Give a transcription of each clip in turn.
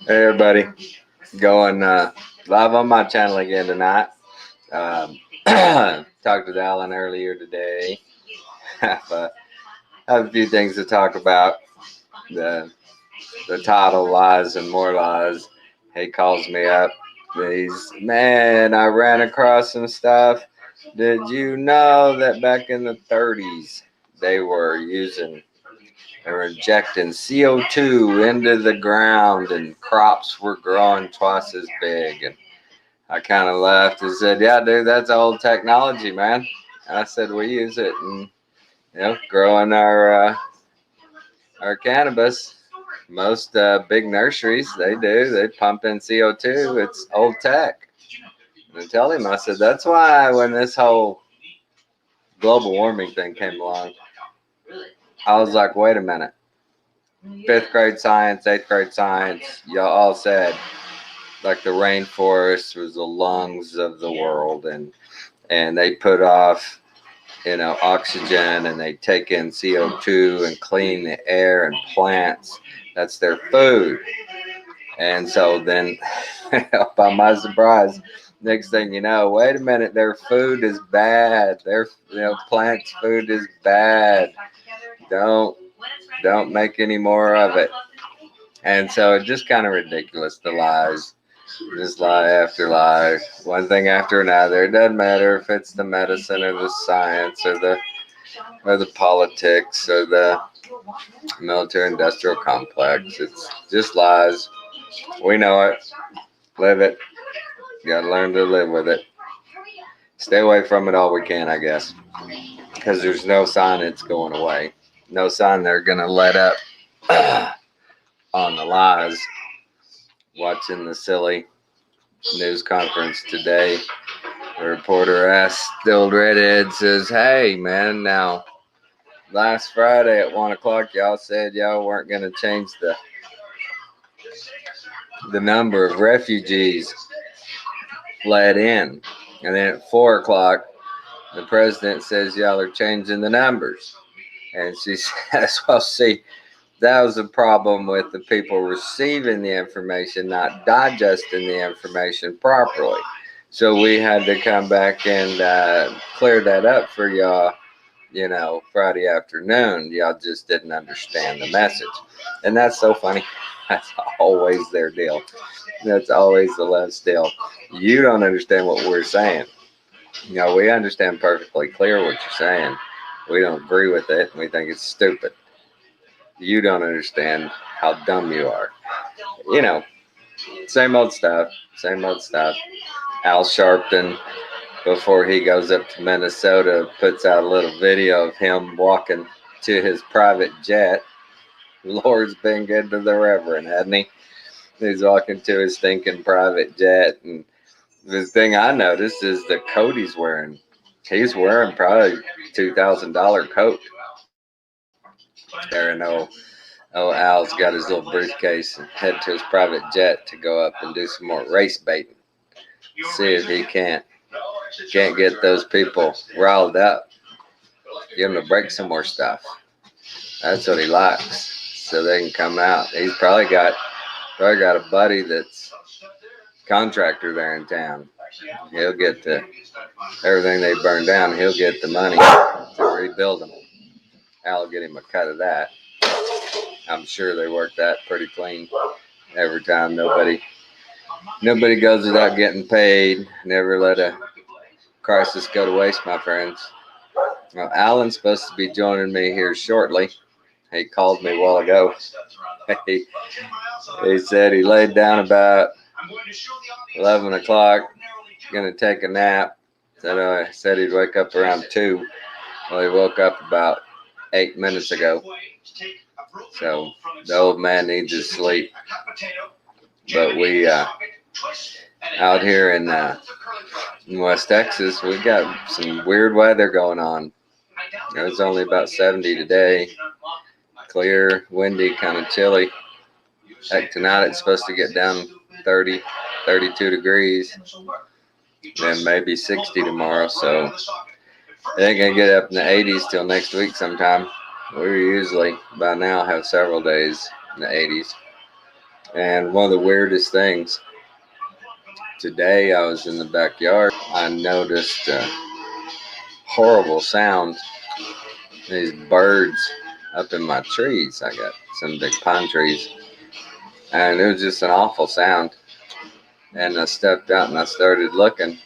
Hey everybody, going live on my channel again tonight. Talked with Alan earlier today. have a few things to talk about. The title, Lies and More Lies. He calls me up. Man, I ran across some stuff. Did you know that back in the 30s they were injecting CO2 into the ground and crops were growing twice as big? And I kind of laughed and said, yeah, dude, that's old technology, man. And I said, we use it and, growing our cannabis. Most big nurseries, they pump in CO2. It's old tech. And I tell him, I said, that's why when this whole global warming thing came along, I was like, wait a minute. 5th grade science, 8th grade science, y'all all said like the rainforest was the lungs of the world, and they put off oxygen, and they take in CO2 and clean the air, and plants, that's their food. And so then by my surprise, next thing you know, wait a minute, their food is bad. Their plants' food is bad. Don't make any more of it. And so it's just kind of ridiculous, the lies. Just lie after lie, one thing after another. It doesn't matter if it's the medicine or the science or the politics or the military-industrial complex. It's just lies. We know it. Live it. You gotta learn to live with it. Stay away from it all we can, I guess, because there's no sign it's going away. No sign they're gonna let up on the lies. Watching the silly news conference today, the reporter asked the old redhead, says, hey man, now last Friday at 1 o'clock y'all said y'all weren't going to change the number of refugees let in, and then at 4 o'clock the president says y'all are changing the numbers. And she says, well, see, that was a problem with the people receiving the information not digesting the information properly. So we had to come back and clear that up for y'all, Friday afternoon. Y'all just didn't understand the message. And that's so funny. That's always their deal. That's always the left's deal. You don't understand what we're saying. We understand perfectly clear what you're saying. We don't agree with it. We think it's stupid. You don't understand how dumb you are. Same old stuff. Al Sharpton, before he goes up to Minnesota, puts out a little video of him walking to his private jet. Lord's been good to the Reverend, hasn't he? He's walking to his stinking private jet. And the thing I noticed is the coat he's wearing. He's wearing probably $2,000 coat. There, Al's got his little briefcase and head to his private jet to go up and do some more race baiting. See if he can't get those people riled up. Get them to break some more stuff. That's what he likes. So they can come out. He's probably got a buddy that's contractor there in town. He'll get everything they burn down. He'll get the money to rebuild them. Al will get him a cut of that. I'm sure they work that pretty clean every time. Nobody goes without getting paid. Never let a crisis go to waste, my friends. Well, Alan's supposed to be joining me here shortly. He called me a while ago. He said he laid down about 11 o'clock, going to take a nap. Said he'd wake up around 2. Well, he woke up about 8 minutes ago. So the old man needs his sleep. But we out here in West Texas, we got some weird weather going on. It was only about 70 today. Clear, windy, kind of chilly. Heck, tonight it's supposed to get down 30, 32 degrees. Then maybe 60 tomorrow. So it ain't going to get up in the 80s till next week sometime. We usually by now have several days in the 80s. And one of the weirdest things, today I was in the backyard. I noticed a horrible sound. These birds up in my trees. I got some big pine trees. And it was just an awful sound. And I stepped out and I started looking.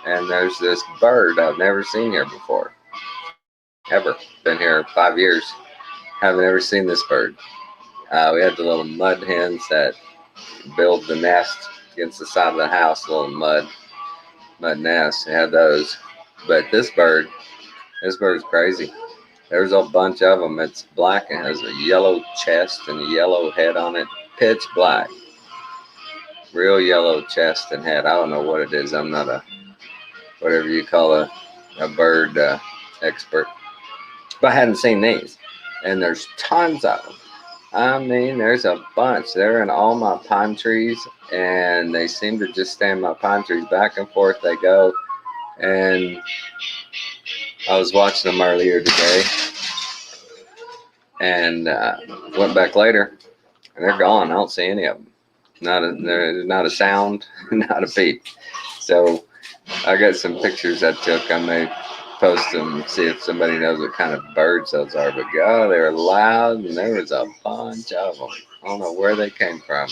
And there's this bird I've never seen here before. Ever. Been here 5 years. Haven't ever seen this bird. We had the little mud hens that build the nest against the side of the house, little mud nest. We had those. But this bird's crazy. There's a bunch of them. It's black and has a yellow chest and a yellow head on it. Pitch black. Real yellow chest and head. I don't know what it is. I'm not a, whatever you call a bird expert. But I hadn't seen these. And there's tons of them. I mean, there's a bunch. They're in all my pine trees. And they seem to just stay in my pine trees. Back and forth they go. And I was watching them earlier today. And went back later. And they're gone. I don't see any of them. Not a sound, not a peep. So I got some pictures I took. I may post them, see if somebody knows what kind of birds those are. But God, they were loud, and there was a bunch of them. I don't know where they came from,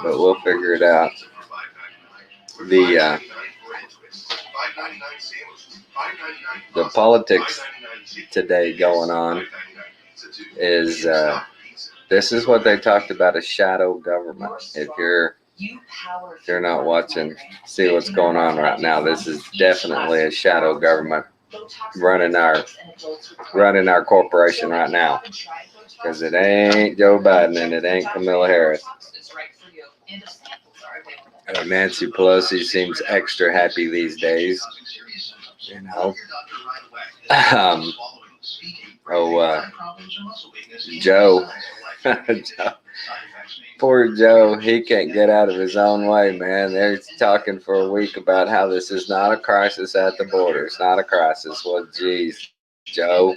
but we'll figure it out. The politics today going on is this is what they talked about, a shadow government. If you're not watching, see what's going on right now. This is definitely a shadow government running our corporation right now. Because it ain't Joe Biden and it ain't Kamala Harris. Nancy Pelosi seems extra happy these days. You know. Joe. Poor Joe, he can't get out of his own way, man. They're talking for a week about how this is not a crisis at the border. It's not a crisis. Well, geez, Joe.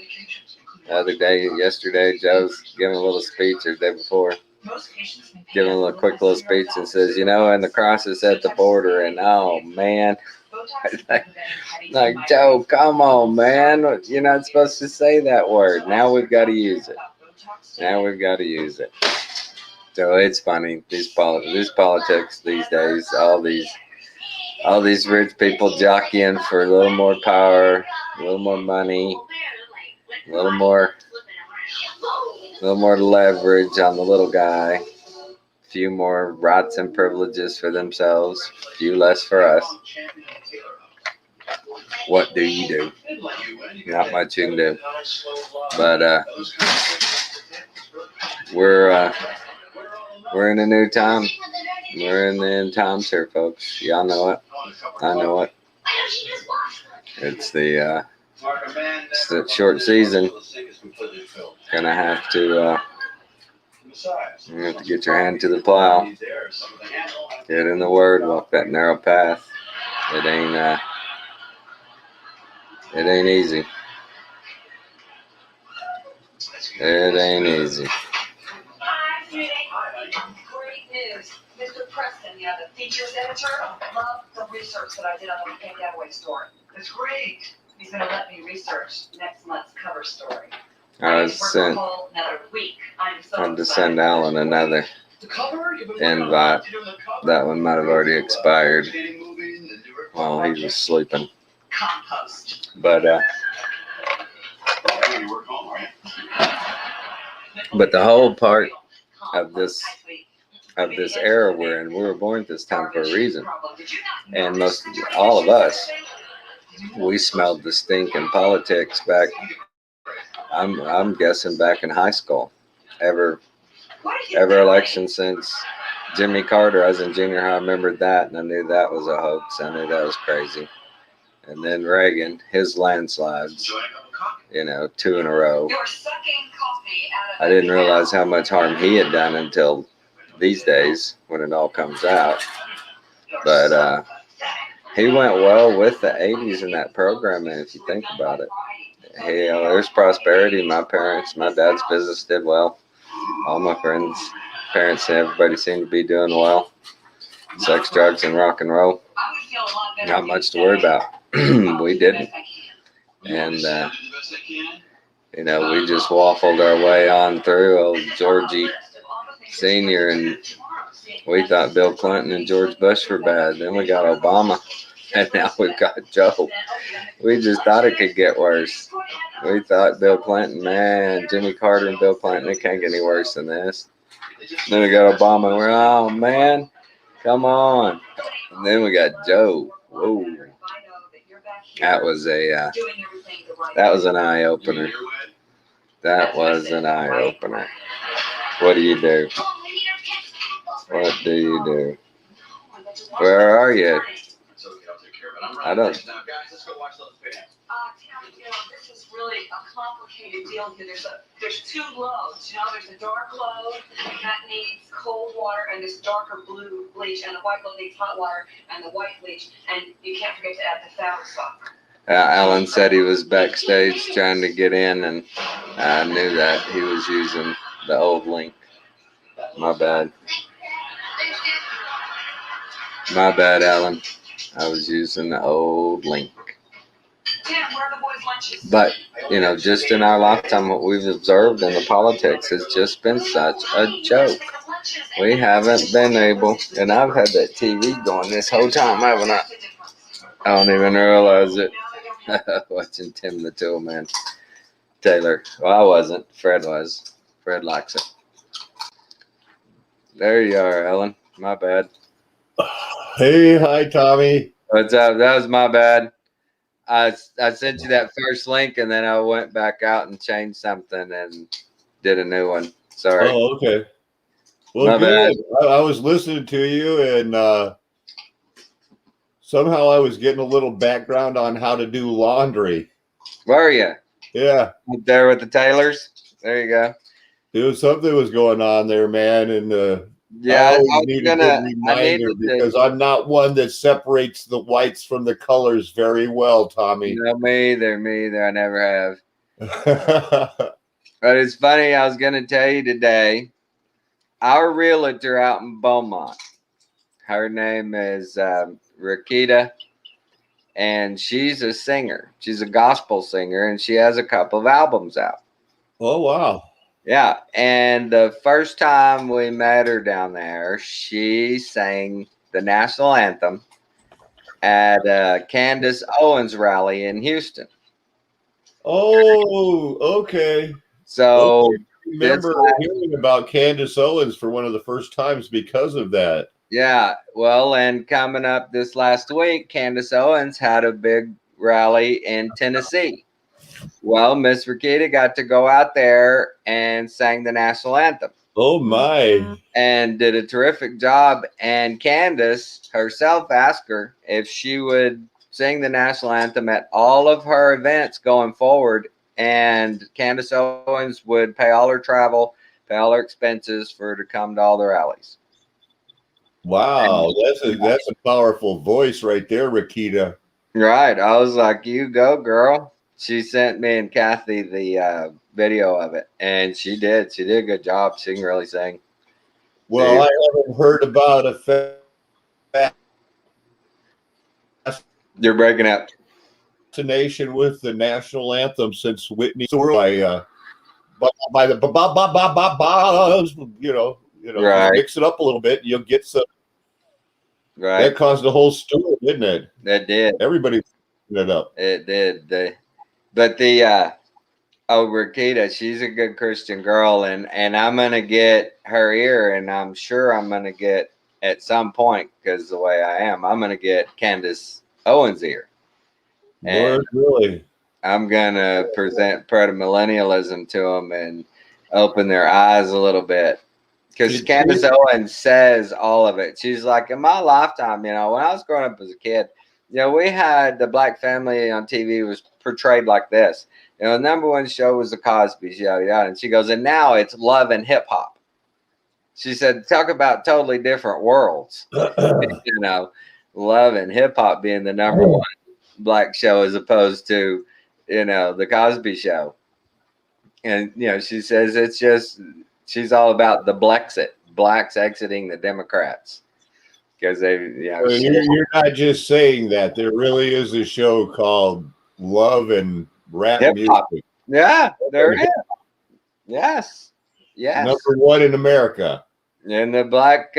Yesterday, Joe's giving a little speech, or the day before, giving a quick little speech and says, and the crisis at the border, and oh, man. like, Joe, come on, man. You're not supposed to say that word. Now we've got to use it. So it's funny, these politics these days, all these rich people jockeying for a little more power, a little more money, a little more leverage on the little guy, a few more rights and privileges for themselves, a few less for us. What do you do? Not much you can do. But we're in a new time. We're in the end times here, folks. Y'all know it. I know it. It's the short season. Gonna have to get your hand to the plow. Get in the Word. Walk that narrow path. It ain't easy. It ain't easy. Great news. Mr. Preston, the features editor, loved the research that I did on the King Getaway story. That's great. He's going to let me research next month's cover story. I had to send Alan another invite. That one might have already expired while he was sleeping. But the whole part of this era we're in, we were born at this time for a reason. And all of us, we smelled the stink in politics back. I'm guessing back in high school. Every election since Jimmy Carter, I was in junior high, I remembered that, and I knew that was a hoax. I knew that was crazy. And then Reagan, his landslides, 2 in a row. I didn't realize how much harm he had done until these days when it all comes out. But he went well with the 80s in that program, and if you think about it. Hey, there's prosperity. My dad's business did well. All my friends, parents, everybody seemed to be doing well. Sex, drugs, and rock and roll. Not much to worry about. We didn't. And, we just waffled our way on through old Georgie Sr. And we thought Bill Clinton and George Bush were bad. Then we got Obama. And now we've got Joe. We just thought it could get worse. We thought Bill Clinton, man, Jimmy Carter and Bill Clinton, it can't get any worse than this. Then we got Obama, and we're, oh, man, come on. And then we got Joe. Whoa. That was an eye-opener. That was an eye-opener. What do you do? What do you do? Where are you? I don't. This is really a complicated deal here. There's two loads. There's a dark load that needs cold water, and this darker blue bleach, and the white load needs hot water, and the white bleach, and you can't forget to add the fabric softener. Alan said he was backstage trying to get in, and I knew that he was using the old link. My bad. My bad, Alan. I was using the old link. But, just in our lifetime, what we've observed in the politics has just been such a joke. We haven't been able, and I've had that TV going this whole time, haven't I? I don't even realize it. Watching Tim the Toolman Taylor. Well, I wasn't. Fred was. Fred likes it. There you are, Ellen. My bad. Hey, hi, Tommy. What's up? That was my bad. I sent you that first link, and then I went back out and changed something and did a new one. Sorry. Oh, okay. Well, my good. bad. I was listening to you, and somehow I was getting a little background on how to do laundry. Where are you? Yeah. Up there with the Taylors? There you go. Something was going on there, man, and yeah, I need a good reminder because I'm not one that separates the whites from the colors very well, Tommy. No, me either. I never have. But it's funny. I was going to tell you today, our realtor out in Beaumont, her name is Rakita, and she's a singer. She's a gospel singer, and she has a couple of albums out. Oh, wow. Yeah, and the first time we met her down there, she sang the national anthem at Candace Owens rally in Houston. Oh, okay. So I remember hearing about Candace Owens for one of the first times because of that. Yeah, well, and coming up this last week, Candace Owens had a big rally in Tennessee. Well, Miss Rakita got to go out there and sang the national anthem. Oh, my. And did a terrific job. And Candace herself asked her if she would sing the national anthem at all of her events going forward. And Candace Owens would pay all her travel, pay all her expenses for her to come to all the rallies. Wow, that's a powerful voice right there, Rakita. Right. I was like, you go, girl. She sent me and Kathy the video of it, and she did. She did a good job. She can really sing. Well, I haven't heard about a You're breaking up. Fascination with the national anthem since Whitney by the right. Mix it up a little bit, you'll get some. Right. That caused the whole story, didn't it? That did. Everybody it up. It did. But Rakita, she's a good Christian girl, and I'm gonna get her ear, and I'm sure I'm gonna get at some point, because the way I am, I'm gonna get Candace Owens' ear. Lord, really? I'm gonna present premillennialism to them and open their eyes a little bit. Because Candace Owens says all of it. She's like, in my lifetime, when I was growing up as a kid, we had the black family on TV was portrayed like this. The number one show was the Cosby's, yada, yada. And she goes, and now it's love and hip hop. She said, talk about totally different worlds. Love and hip hop being the number one black show as opposed to, the Cosby Show. And, she says it's just She's all about the Blexit, blacks exiting the Democrats because they, So you're not just saying that. There really is a show called Love and Rap Hip-hop. Music. Yeah, there it is. Yes. Number one in America. In the black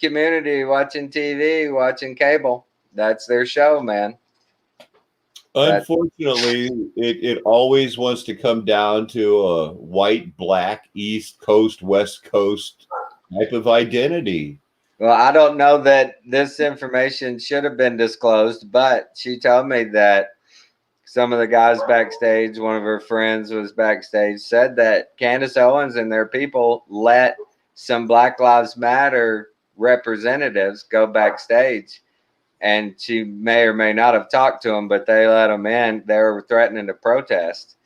community, watching TV, watching cable. That's their show, man. Unfortunately, it always wants to come down to a white, black, East Coast, West Coast type of identity. Well, I don't know that this information should have been disclosed, but she told me that some of the guys backstage, one of her friends was backstage, said that Candace Owens and their people let some Black Lives Matter representatives go backstage. And she may or may not have talked to them, but they let them in. They were threatening to protest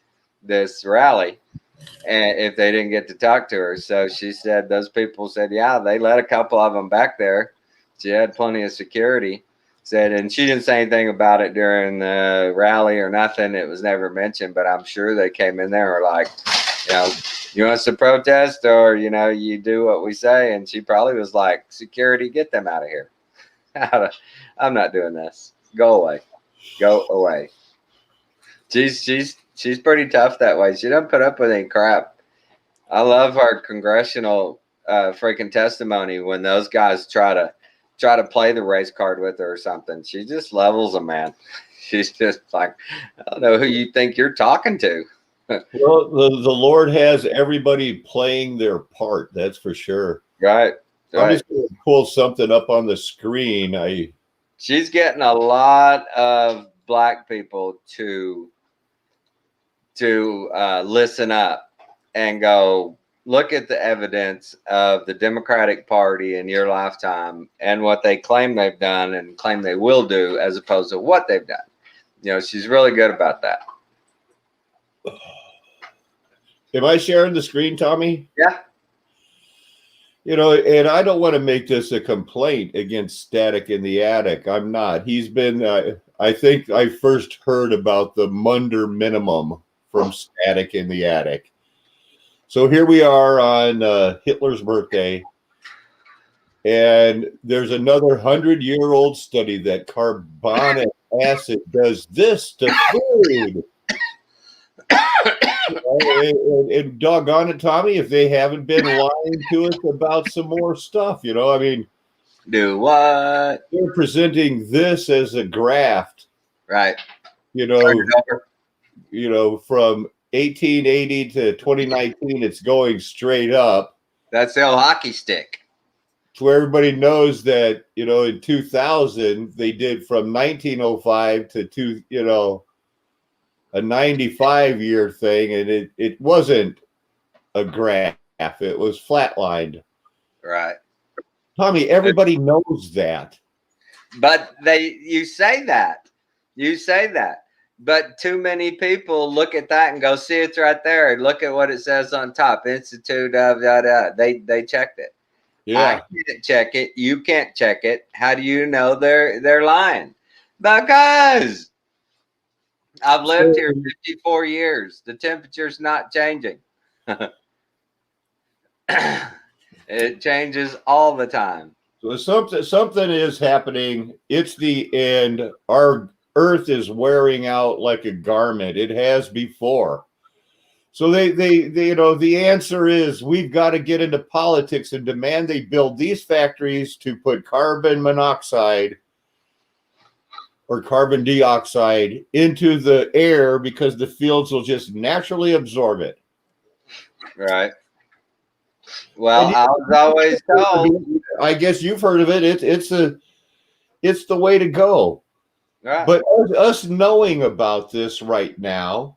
this rally, and if they didn't get to talk to her. So she said those people said, yeah, they let a couple of them back there. She had plenty of security. Said, and she didn't say anything about it during the rally or nothing. It was never mentioned, but I'm sure they came in there and were like, you know, you want us to protest or, you know, you do what we say. And she probably was like, security, get them out of here. I'm not doing this. Go away. Go away. She's pretty tough that way. She doesn't put up with any crap. I love her congressional freaking testimony when those guys try to play the race card with her or something. She just levels them, man. She's just like, I don't know who you think you're talking to. Well, the Lord has everybody playing their part. That's for sure. Right. I'm just going to pull something up on the screen. She's getting a lot of black people to listen up and go, look at the evidence of the Democratic Party in your lifetime and what they claim they've done and claim they will do as opposed to what they've done. You know, she's really good about that. Am I sharing the screen, Tommy? Yeah. You know, and I don't want to make this a complaint against Static in the Attic. I'm not. He's been, I think I first heard about the Munder minimum from Static in the Attic. So here we are on Hitler's birthday. And there's another 100-year-old study that carbonic acid does this to food. And doggone it, Tommy, if they haven't been lying to us about some more stuff, you know, I mean, do what? They're presenting this as a graft, right? You know, from 1880 to 2019, it's going straight up. That's the old hockey stick. So everybody knows that, you know, in 2000, they did from 1905 to a 95-year thing, and it wasn't a graph. It was flatlined. Right. Tommy, everybody knows that. But you say that. But too many people look at that and go, see, it's right there. Look at what it says on top. Institute of, they checked it. Yeah. I can't check it. You can't check it. How do you know they're lying? Because I've lived here 54 years. The temperature's not changing. It changes all the time. So something is happening. It's the end. Our Earth is wearing out like a garment. It has before. So they the answer is we've got to get into politics and demand they build these factories to put carbon monoxide or carbon dioxide into the air because the fields will just naturally absorb it. Right. Well, I was always told. I guess you've heard of it. It's the way to go. Right. But us knowing about this right now,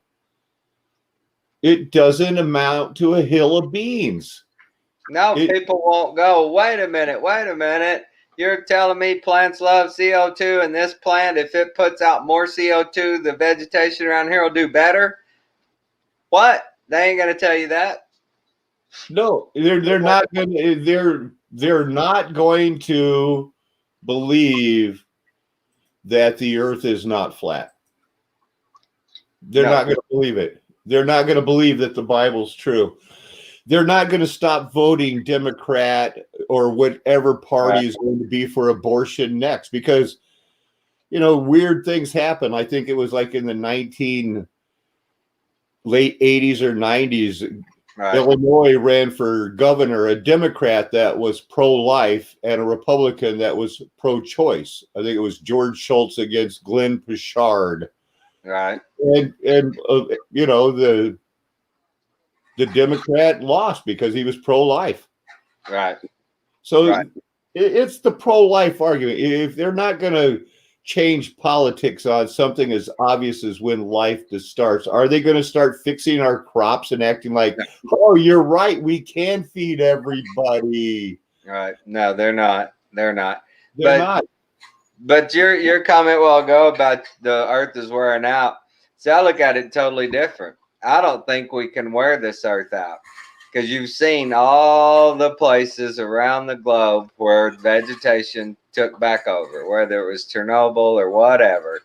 it doesn't amount to a hill of beans. No, people won't go, wait a minute. You're telling me plants love CO2 and this plant, if it puts out more CO2, the vegetation around here will do better? What? They ain't going to tell you that. No, they're not going to, they're not going to believe that the earth is not flat. They're not going to believe it. They're not going to believe that the Bible's true. they're not going to stop voting Democrat or whatever party is going to be for abortion next, because weird things happen. I think it was like in the late 80s or 90s, Right. Illinois ran for governor, a Democrat that was pro-life and a Republican that was pro-choice. I think it was George Shultz against Glenn Pichard. Right. And the Democrat lost because he was pro-life. Right. So Right. It's the pro-life argument. If they're not going to change politics on something as obvious as when life starts, are they going to start fixing our crops and acting like, oh, you're right, we can feed everybody? Right. No, they're not. They're not. They're not. But your comment will go about the earth is wearing out. See, I look at it totally different. I don't think we can wear this earth out, because you've seen all the places around the globe where vegetation took back over, whether it was Chernobyl or whatever.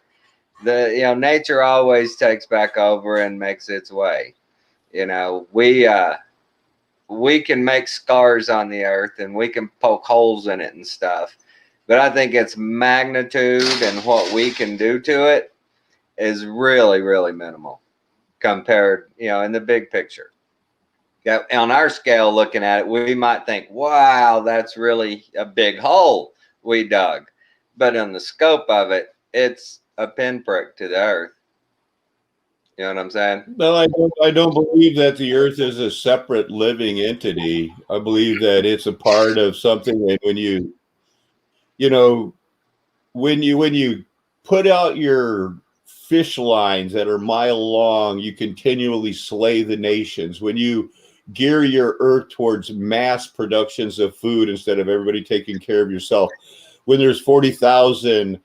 Nature always takes back over and makes its way. We can make scars on the earth and we can poke holes in it and stuff. But I think its magnitude and what we can do to it is really, really minimal compared, in the big picture. Yeah, on our scale, looking at it, we might think, wow, that's really a big hole we dug. But on the scope of it, it's a pinprick to the earth. You know what I'm saying? Well, I don't believe that the earth is a separate living entity. I believe that it's a part of something. And when you put out your fish lines that are mile long, you continually slay the nations. When you gear your earth towards mass productions of food instead of everybody taking care of yourself, when there's 40,000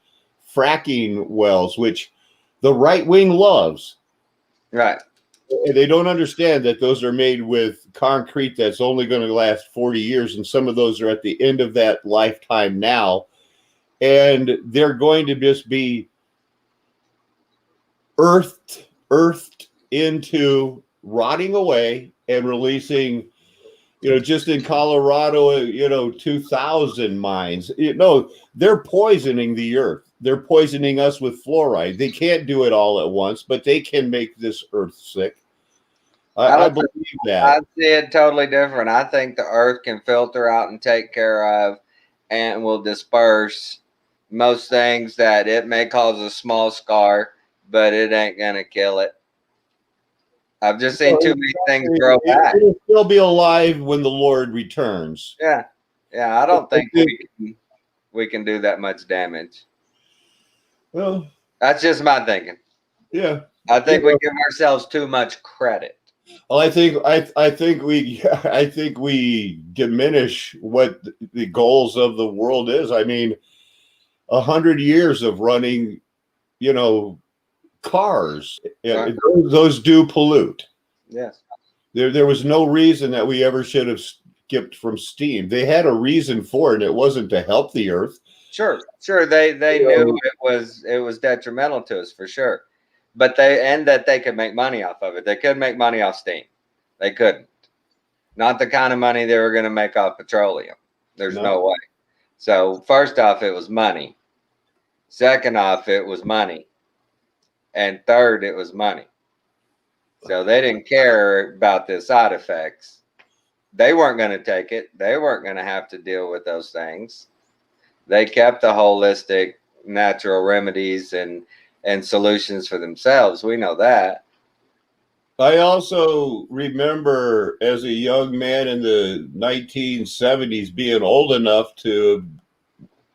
fracking wells, which the right wing loves. Right. They don't understand that those are made with concrete that's only going to last 40 years. And some of those are at the end of that lifetime now. And they're going to just be earthed into rotting away and releasing, just in Colorado, 2,000 mines. They're poisoning the earth. They're poisoning us with fluoride. They can't do it all at once, but they can make this earth sick. I believe that. I see it totally different. I think the earth can filter out and take care of and will disperse most things that it may cause a small scar, but it ain't going to kill it. I've just seen too many things grow back. It'll still be alive when the Lord returns. Yeah. Yeah, I don't think we can do that much damage. Well, that's just my thinking. Yeah. I think we give ourselves too much credit. Well, I think we diminish what the goals of the world is. I mean, 100 years of running, cars, Right. those do pollute. Yes. There was no reason that we ever should have skipped from steam. They had a reason for it, and it wasn't to help the earth. Sure. They knew it was detrimental to us for sure. But that they could make money off of it. They could make money off steam. They couldn't. Not the kind of money they were going to make off petroleum. There's no way. So first off, it was money. Second off, it was money. And third, it was money. So they didn't care about the side effects. They weren't going to take it. They weren't going to have to deal with those things. They kept the holistic natural remedies and solutions for themselves. We know that. I also remember as a young man in the 1970s being old enough to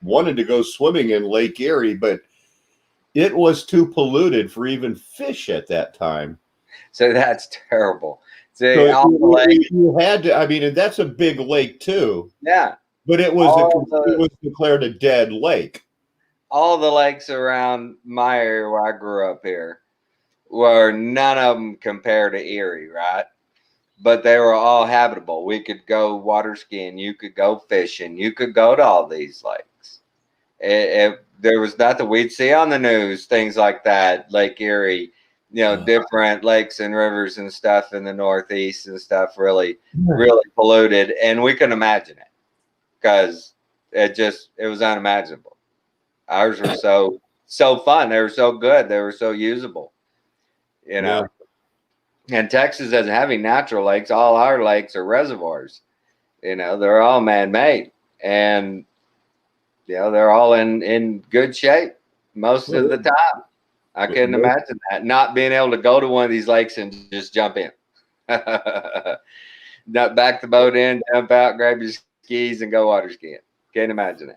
wanted to go swimming in Lake Erie, but it was too polluted for even fish at that time. So that's terrible. See, so you had to, and that's a big lake too. Yeah. But it was declared a dead lake. All the lakes around my area where I grew up here were none of them compared to Erie, right? But they were all habitable. We could go water skiing. You could go fishing. You could go to all these lakes. There was nothing we'd see on the news, things like that. Lake Erie different lakes and rivers and stuff in the Northeast and stuff really polluted, and we couldn't imagine it because it was unimaginable. Ours were so fun. They were so good. They were so usable, Yeah. And Texas doesn't have any natural lakes. All our lakes are reservoirs. They're all man-made, and they're all in good shape most of the time. I couldn't imagine that, not being able to go to one of these lakes and just jump in. Not back the boat in, jump out, grab your skis, and go water skiing. Can't imagine it.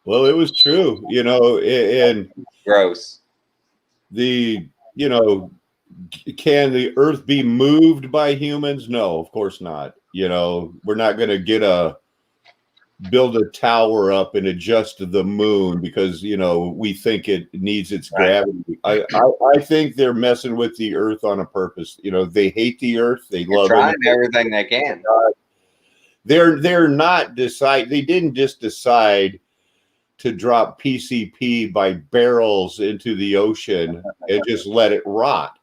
Well, it was true, and Gross. can the earth be moved by humans? No, of course not. We're not going to build a tower up and adjust to the moon because, we think it needs its gravity. I think they're messing with the earth on a purpose. They hate the earth. They're trying everything they can. They're not decide. They didn't just decide to drop PCP by barrels into the ocean and just let it rot.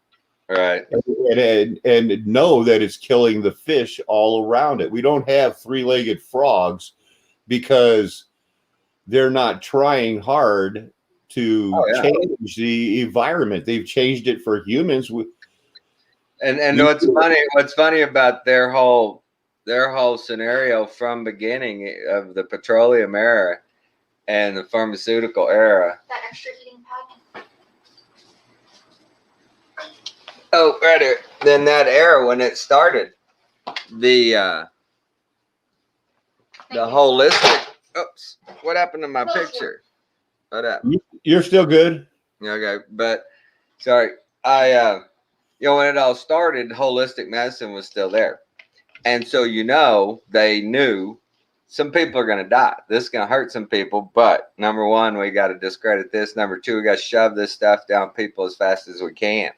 Right. And know that it's killing the fish all around it. We don't have three-legged frogs because they're not trying hard to change the environment. They've changed it for humans. And what's funny about their whole scenario from beginning of the petroleum era and the pharmaceutical era. That extra heating pad. Oh, right here. Then that era when it started, the holistic. Oops, what happened to my picture? What happened? You're still good. Okay, but sorry, I when it all started, holistic medicine was still there, and so they knew some people are going to die. This is going to hurt some people, but number one, we got to discredit this. Number two, we got to shove this stuff down people as fast as we can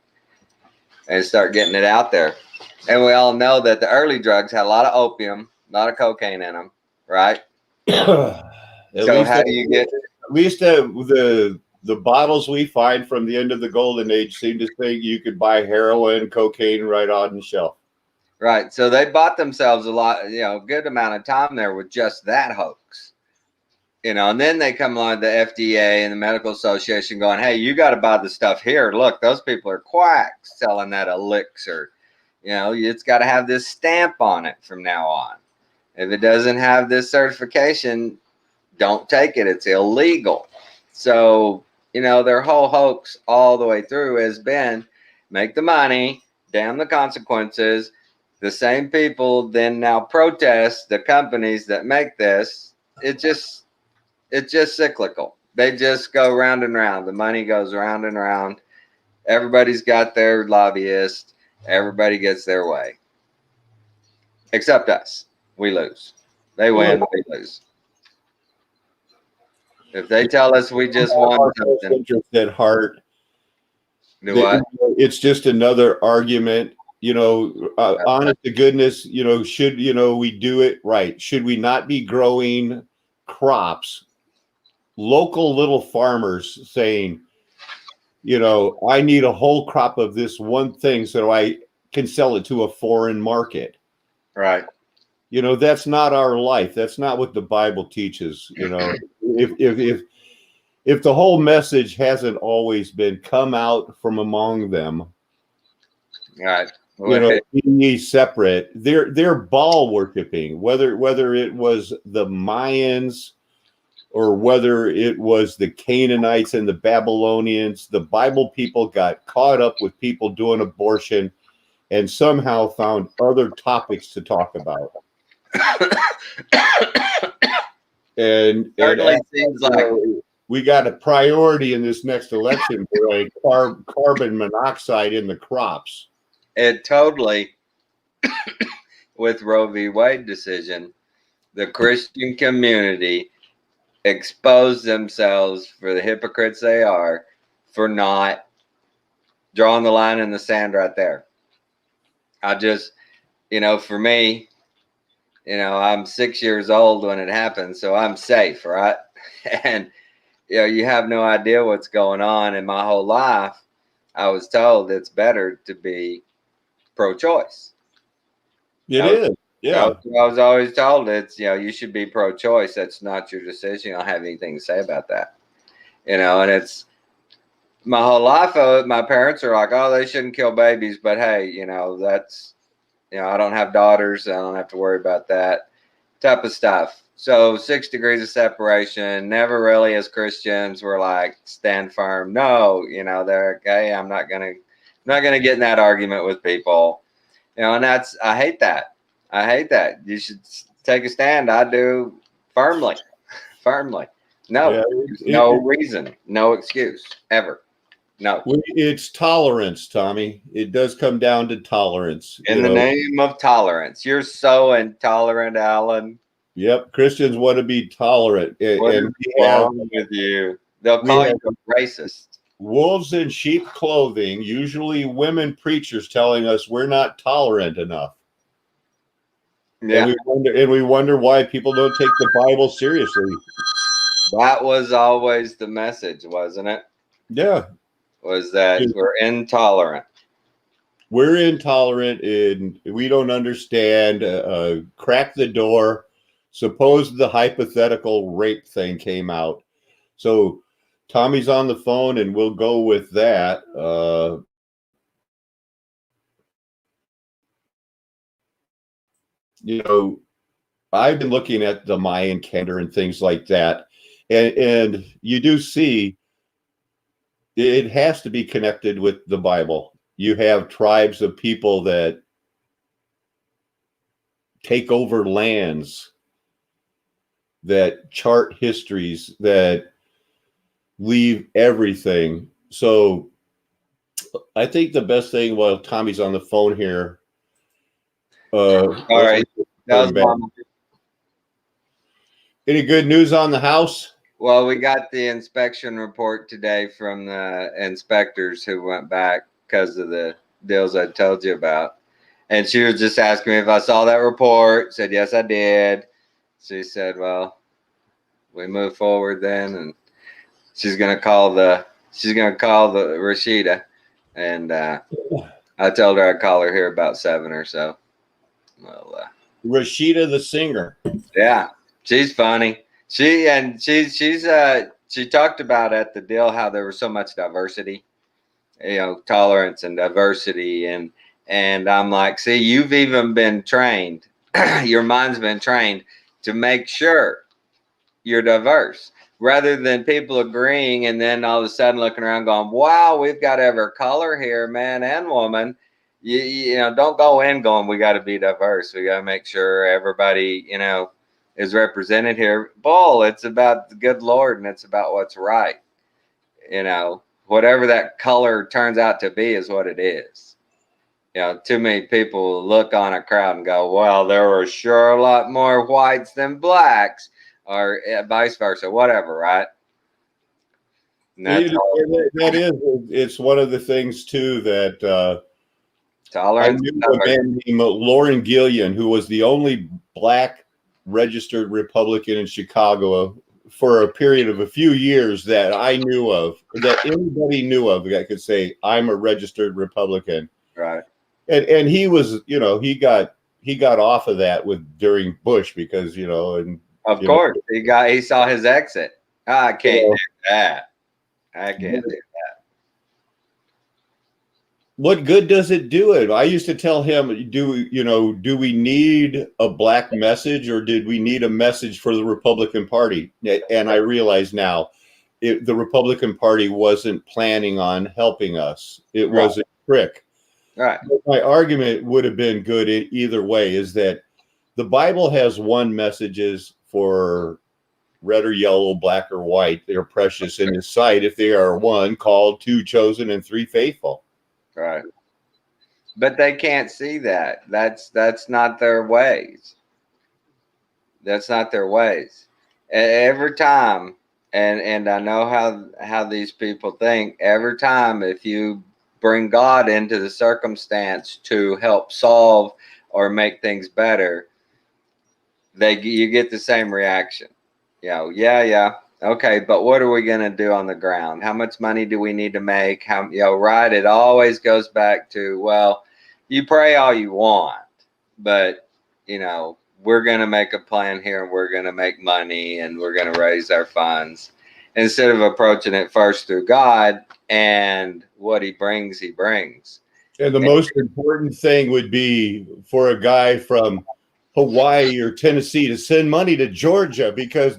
and start getting it out there. And we all know that the early drugs had a lot of opium, a lot of cocaine in them, right? At least the bottles we find from the end of the golden age seem to think you could buy heroin, cocaine right on the shelf. Right. So they bought themselves a good amount of time there with just that hoax. And then they come along the FDA and the Medical Association going, hey, you got to buy the stuff here. Look, those people are quacks selling that elixir. It's got to have this stamp on it from now on. If it doesn't have this certification, don't take it. It's illegal. So, their whole hoax all the way through has been make the money, damn the consequences. The same people then now protest the companies that make this. It's just cyclical. They just go round and round. The money goes round and round. Everybody's got their lobbyist. Everybody gets their way. Except us. We lose. They win, we lose. If they tell us we just won something. Interest at heart. Do what? It's just another argument. Honest to goodness, should, we do it right? Should we not be growing crops? Local little farmers saying, I need a whole crop of this one thing so I can sell it to a foreign market. Right. That's not our life. That's not what the Bible teaches. If the whole message hasn't always been come out from among them, right. Be ye separate. They're Baal worshiping, whether it was the Mayans or whether it was the Canaanites and the Babylonians. The Bible people got caught up with people doing abortion and somehow found other topics to talk about. and seems like we got a priority in this next election for carbon monoxide in the crops. It totally, with Roe v. Wade decision, the Christian community exposed themselves for the hypocrites they are for not drawing the line in the sand right there. I just, for me, I'm 6 years old when it happened, so I'm safe, right? And, you have no idea what's going on in my whole life. I was told it's better to be pro-choice. It I was, is. Yeah. I was always told it's, you should be pro-choice. That's not your decision. You don't have anything to say about that. And it's my whole life. My parents are like, oh, they shouldn't kill babies. But hey, that's, I don't have daughters. So I don't have to worry about that type of stuff. So 6 degrees of separation, never really as Christians were like, stand firm. No, they're okay. I'm not going to get in that argument with people, and I hate that. I hate that. You should take a stand. I do firmly. No, Yeah, no reason, no excuse ever. No. It's tolerance, Tommy. It does come down to tolerance. In the name of tolerance. You're so intolerant, Alan. Yep. Christians want to be tolerant. What is wrong with you? They'll call you a racist. Wolves in sheep clothing, usually women preachers telling us we're not tolerant enough. Yeah. And we wonder why people don't take the Bible seriously. That was always the message, wasn't it? Yeah. Was that we're intolerant. We're intolerant and we don't understand. Crack the door. Suppose the hypothetical rape thing came out. So Tommy's on the phone and we'll go with that. I've been looking at the Mayan calendar and things like that. And you do see it has to be connected with the Bible. You have tribes of people that take over lands, that chart histories, that leave everything. So I think the best thing while Tommy's on the phone here. All right. Any good news on the house? Well, we got the inspection report today from the inspectors who went back because of the deals I told you about. And she was just asking me if I saw that report. Said, yes, I did. She said, well, we move forward then. And she's going to call the Rashida. And I told her I'd call her here about 7 or so. Well, Rashida the singer. Yeah, she's funny. She talked about at the deal how there was so much diversity, tolerance and diversity, and I'm like, see, you've even been trained, your mind's been trained to make sure you're diverse, rather than people agreeing and then all of a sudden looking around going, wow, we've got every color here, man and woman. You don't go in going, we got to be diverse. We got to make sure everybody, is represented here. Bull, it's about the good Lord and it's about what's right. Whatever that color turns out to be is what it is. Too many people look on a crowd and go, well, there were sure a lot more whites than blacks, or vice versa, whatever, right? It's one of the things too that tolerance. I knew a man named Lauren Gillian, who was the only black registered Republican in Chicago for a period of a few years that I knew of, that anybody knew of, that could say, I'm a registered Republican. Right. And he was, he got off of that during Bush because, and of course he saw his exit. I can't do that. I can't do that. What good does it do it? I used to tell him, do we need a black message or did we need a message for the Republican Party? And I realize now the Republican Party wasn't planning on helping us. It was a trick. Right. But my argument would have been good either way, is that the Bible has one messages for red or yellow, black or white. They're precious in His sight if they are 1, called, 2, chosen, and 3, faithful. Right. But they can't see that. That's not their ways. That's not their ways. Every time, and I know how these people think, every time if you bring God into the circumstance to help solve or make things better, you get the same reaction. Yeah, Okay, but what are we going to do on the ground? How much money do we need to make? How, right? It always goes back to, well, you pray all you want, but, we're going to make a plan here and we're going to make money and we're going to raise our funds instead of approaching it first through God and what he brings, he brings. And the most important thing would be for a guy from Hawaii or Tennessee to send money to Georgia because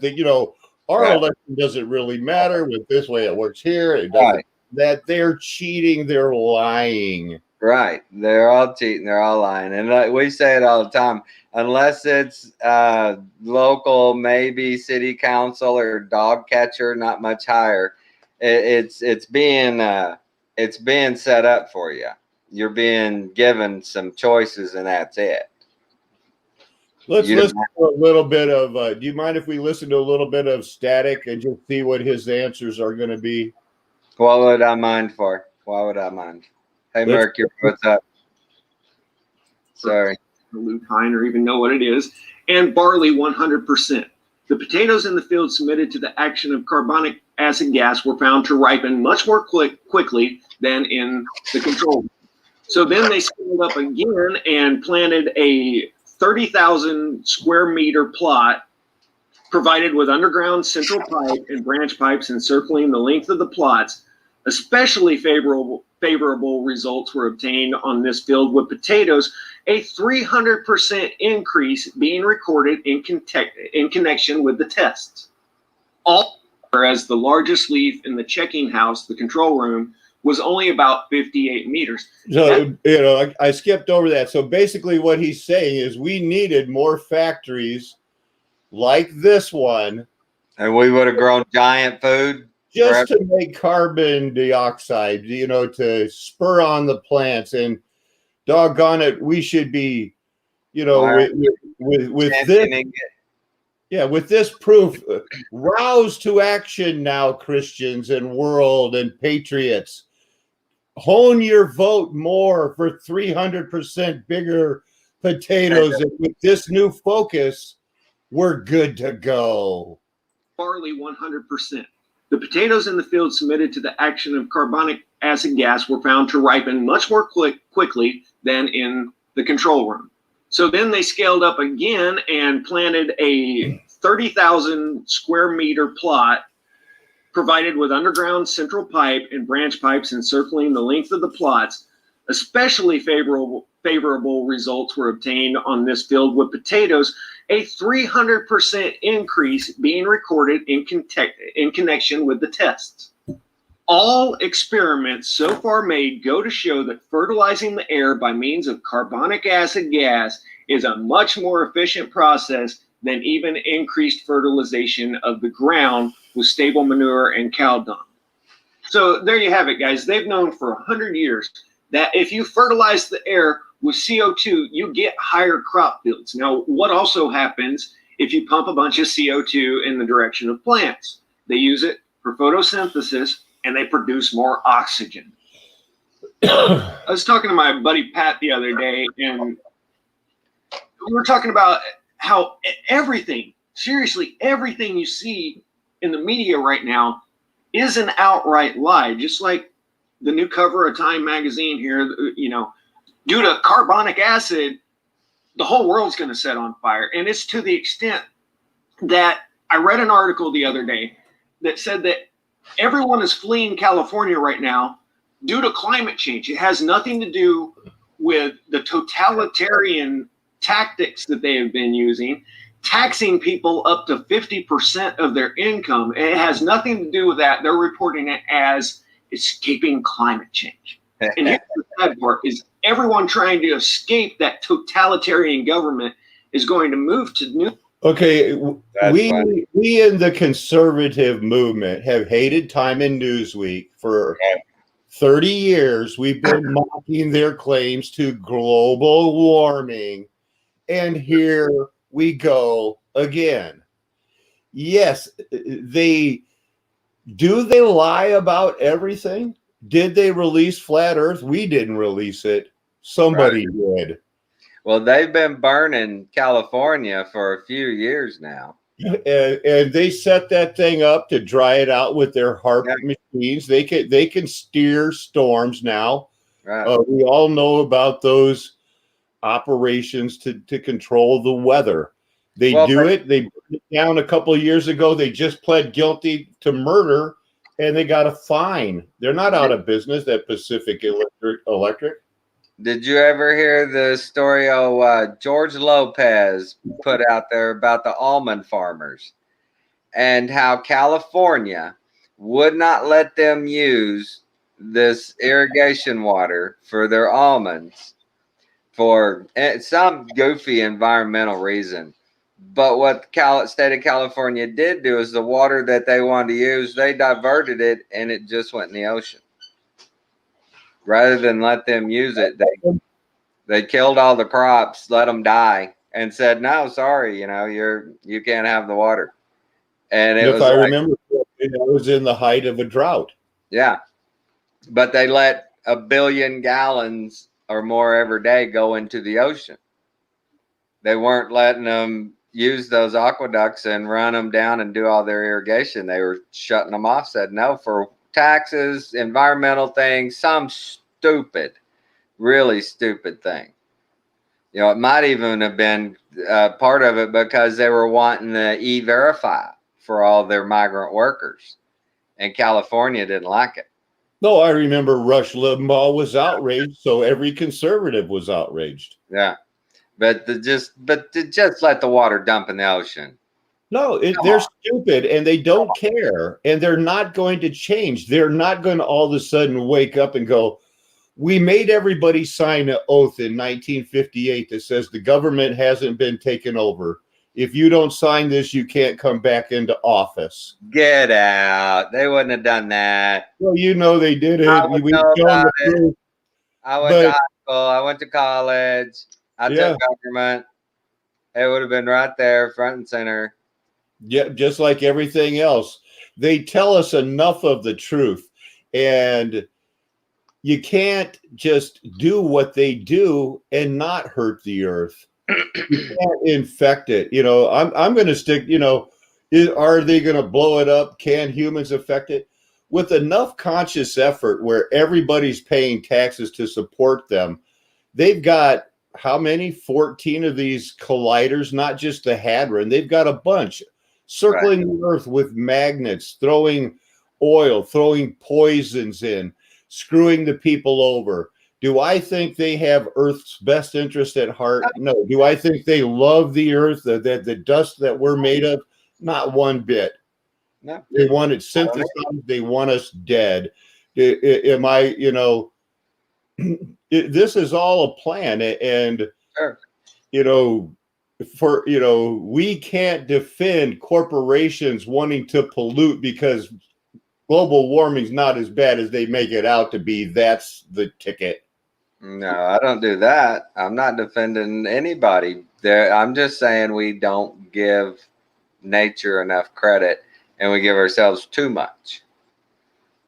our Right. election doesn't really matter with this way it works here. It doesn't. Right. That they're cheating, they're lying. Right. They're all cheating. They're all lying. And like we say it all the time, unless it's local, maybe city council or dog catcher, not much higher. It's being set up for you. You're being given some choices, and that's it. Let's listen to a little bit of. Do you mind if we listen to a little bit of Static and just see what his answers are going to be? What would I mind for? Why would I mind? Hey, Mercury, what's up? Sorry. Lupine or even know what it is. And barley 100%. The potatoes in the field submitted to the action of carbonic acid gas were found to ripen much more quickly than in the control. So then they scaled up again and planted a 30,000 square meter plot provided with underground central pipe and branch pipes encircling the length of the plots. Especially favorable results were obtained on this field with potatoes, a 300% increase being recorded in connection with the tests. Whereas the largest leaf in the checking house, the control room, was only about 58 meters. So, I skipped over that. So basically what he's saying is we needed more factories like this one. And we would have grown giant food. Just to make carbon dioxide, to spur on the plants, and doggone it, we should be, with this, with this proof, rouse to action now, Christians and world and patriots. Hone your vote more for 300% bigger potatoes, and with this new focus, we're good to go. Barley 100%. The potatoes in the field submitted to the action of carbonic acid gas were found to ripen much more quickly than in the control room. So then they scaled up again and planted a 30,000 square meter plot provided with underground central pipe and branch pipes encircling the length of the plots. Especially favorable results were obtained on this field with potatoes, a 300% increase being recorded in connection with the tests. All experiments so far made go to show that fertilizing the air by means of carbonic acid gas is a much more efficient process than even increased fertilization of the ground with stable manure and cow dung. So there you have it, guys. They've known for 100 years that if you fertilize the air with CO2, you get higher crop yields. Now, what also happens if you pump a bunch of CO2 in the direction of plants? They use it for photosynthesis and they produce more oxygen. I was talking to my buddy Pat the other day, and we were talking about how everything, seriously, everything you see in the media right now is an outright lie. Just like the new cover of Time magazine here, due to carbonic acid, the whole world's going to set on fire. And it's to the extent that I read an article the other day that said that everyone is fleeing California right now due to climate change. It has nothing to do with the totalitarian tactics that they have been using, taxing people up to 50% of their income. It has nothing to do with that. They're reporting it as escaping climate change. And here's the sad part is everyone trying to escape that totalitarian government is going to move to new. Okay, we in the conservative movement have hated Time and Newsweek for 30 years. We've been mocking their claims to global warming, and here we go again. Yes, they lie about everything? Did they release Flat Earth? We didn't release it. Somebody did. Well, they've been burning California for a few years now. and they set that thing up to dry it out with their HARP Yeah. machines. They can steer storms now. Right. We all know about those operations to control the weather. They Well, do it. They burned it down a couple of years ago. They just pled guilty to murder, and they got a fine. They're not out of business. That Pacific Electric. did you ever hear the story George Lopez put out there about the almond farmers and how California would not let them use this irrigation water for their almonds for some goofy environmental reason? But what state of California did do is the water that they wanted to use, they diverted it and it just went in the ocean. Rather than let them use it, they killed all the crops, let them die, and said, "No, sorry, you can't have the water." And it If was I like, remember, it was in the height of a drought. yeah, but they let 1 billion gallons or more every day go into the ocean. They weren't letting them use those aqueducts and run them down and do all their irrigation. They were shutting them off, said no for taxes, environmental things, some stupid, really stupid thing. It might even have been part of it because they were wanting the E-Verify for all their migrant workers, and California didn't like it. No, I remember Rush Limbaugh was outraged, so every conservative was outraged. Yeah, but to just let the water dump in the ocean. No, they're stupid and they don't care, and they're not going to change. They're not going to all of a sudden wake up and go, we made everybody sign an oath in 1958 that says the government hasn't been taken over. If you don't sign this, you can't come back into office. Get out. They wouldn't have done that. Well, they did it. I would know about it. I went to high school. I went to college. I took government. It would have been right there, front and center. Yeah, just like everything else. They tell us enough of the truth, and you can't just do what they do and not hurt the earth. You can't infect it. I'm going to stick, are they going to blow it up? Can humans affect it? With enough conscious effort where everybody's paying taxes to support them, they've got how many? 14 of these colliders, not just the Hadron. They've got a bunch circling the earth with magnets, throwing oil, throwing poisons in, screwing the people over. Do I think they have Earth's best interest at heart? No. Do I think they love the earth, the dust that we're made of? Not one bit. No. They want it synthesized. They want us dead. Am I, this is all a plan. And, sure. We can't defend corporations wanting to pollute because global warming's not as bad as they make it out to be. That's the ticket. No, I don't do that. I'm not defending anybody. I'm just saying we don't give nature enough credit, and we give ourselves too much.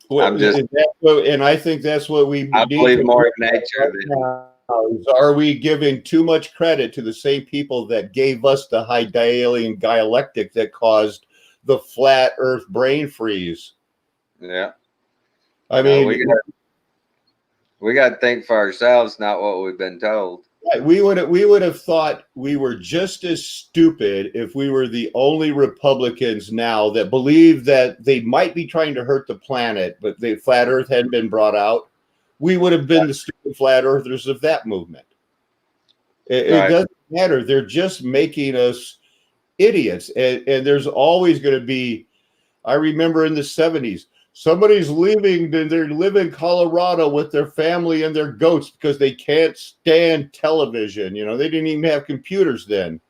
Well, and I think that's what we I believe more in nature. Are we giving too much credit to the same people that gave us the Hegelian dialectic that caused the flat Earth brain freeze? Yeah. I mean, we got to think for ourselves, not what we've been told. We would have thought we were just as stupid if we were the only Republicans now that believe that they might be trying to hurt the planet, but the flat Earth hadn't been brought out. We would have been the stupid flat earthers of that movement. It doesn't matter. They're just making us idiots. And there's always going to be, I remember in the 70s, somebody's leaving, they live in Colorado with their family and their goats because they can't stand television. They didn't even have computers then.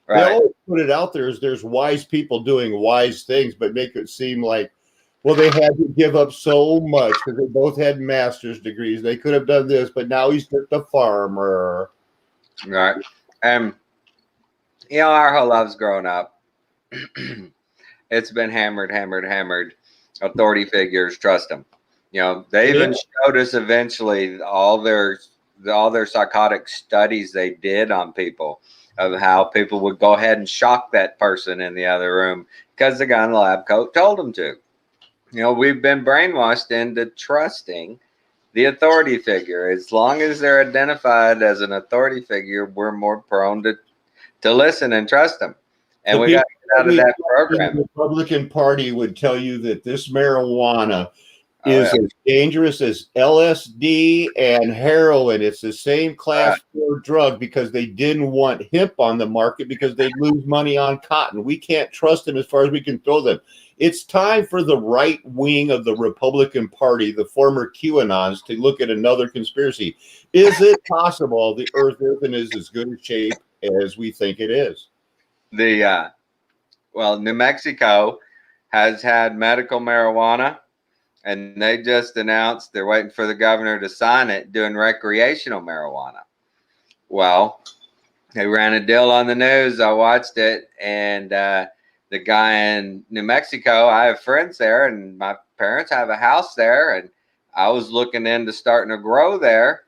Right. They always put it out there as there's wise people doing wise things, but make it seem like, well, they had to give up so much because they both had master's degrees. They could have done this, but now he's just a farmer. Right. Our whole lives growing up, it's been hammered. Authority figures, trust them. They even showed us eventually all their psychotic studies they did on people of how people would go ahead and shock that person in the other room because the guy in the lab coat told them to. You know, we've been brainwashed into trusting the authority figure. As long as they're identified as an authority figure, we're more prone to listen and trust them. And we got to get out of that program. The Republican Party would tell you that this marijuana is as dangerous as LSD and heroin. It's the same class 4 drug because they didn't want hemp on the market because they'd lose money on cotton. We can't trust them as far as we can throw them. It's time for the right wing of the Republican Party, the former QAnons, to look at another conspiracy. Is it possible the earth isn't as good a shape as we think it is? Well, New Mexico has had medical marijuana, and they just announced they're waiting for the governor to sign it, doing recreational marijuana. Well, they ran a deal on the news. I watched it, and the guy in New Mexico, I have friends there, and my parents have a house there, and I was looking into starting to grow there.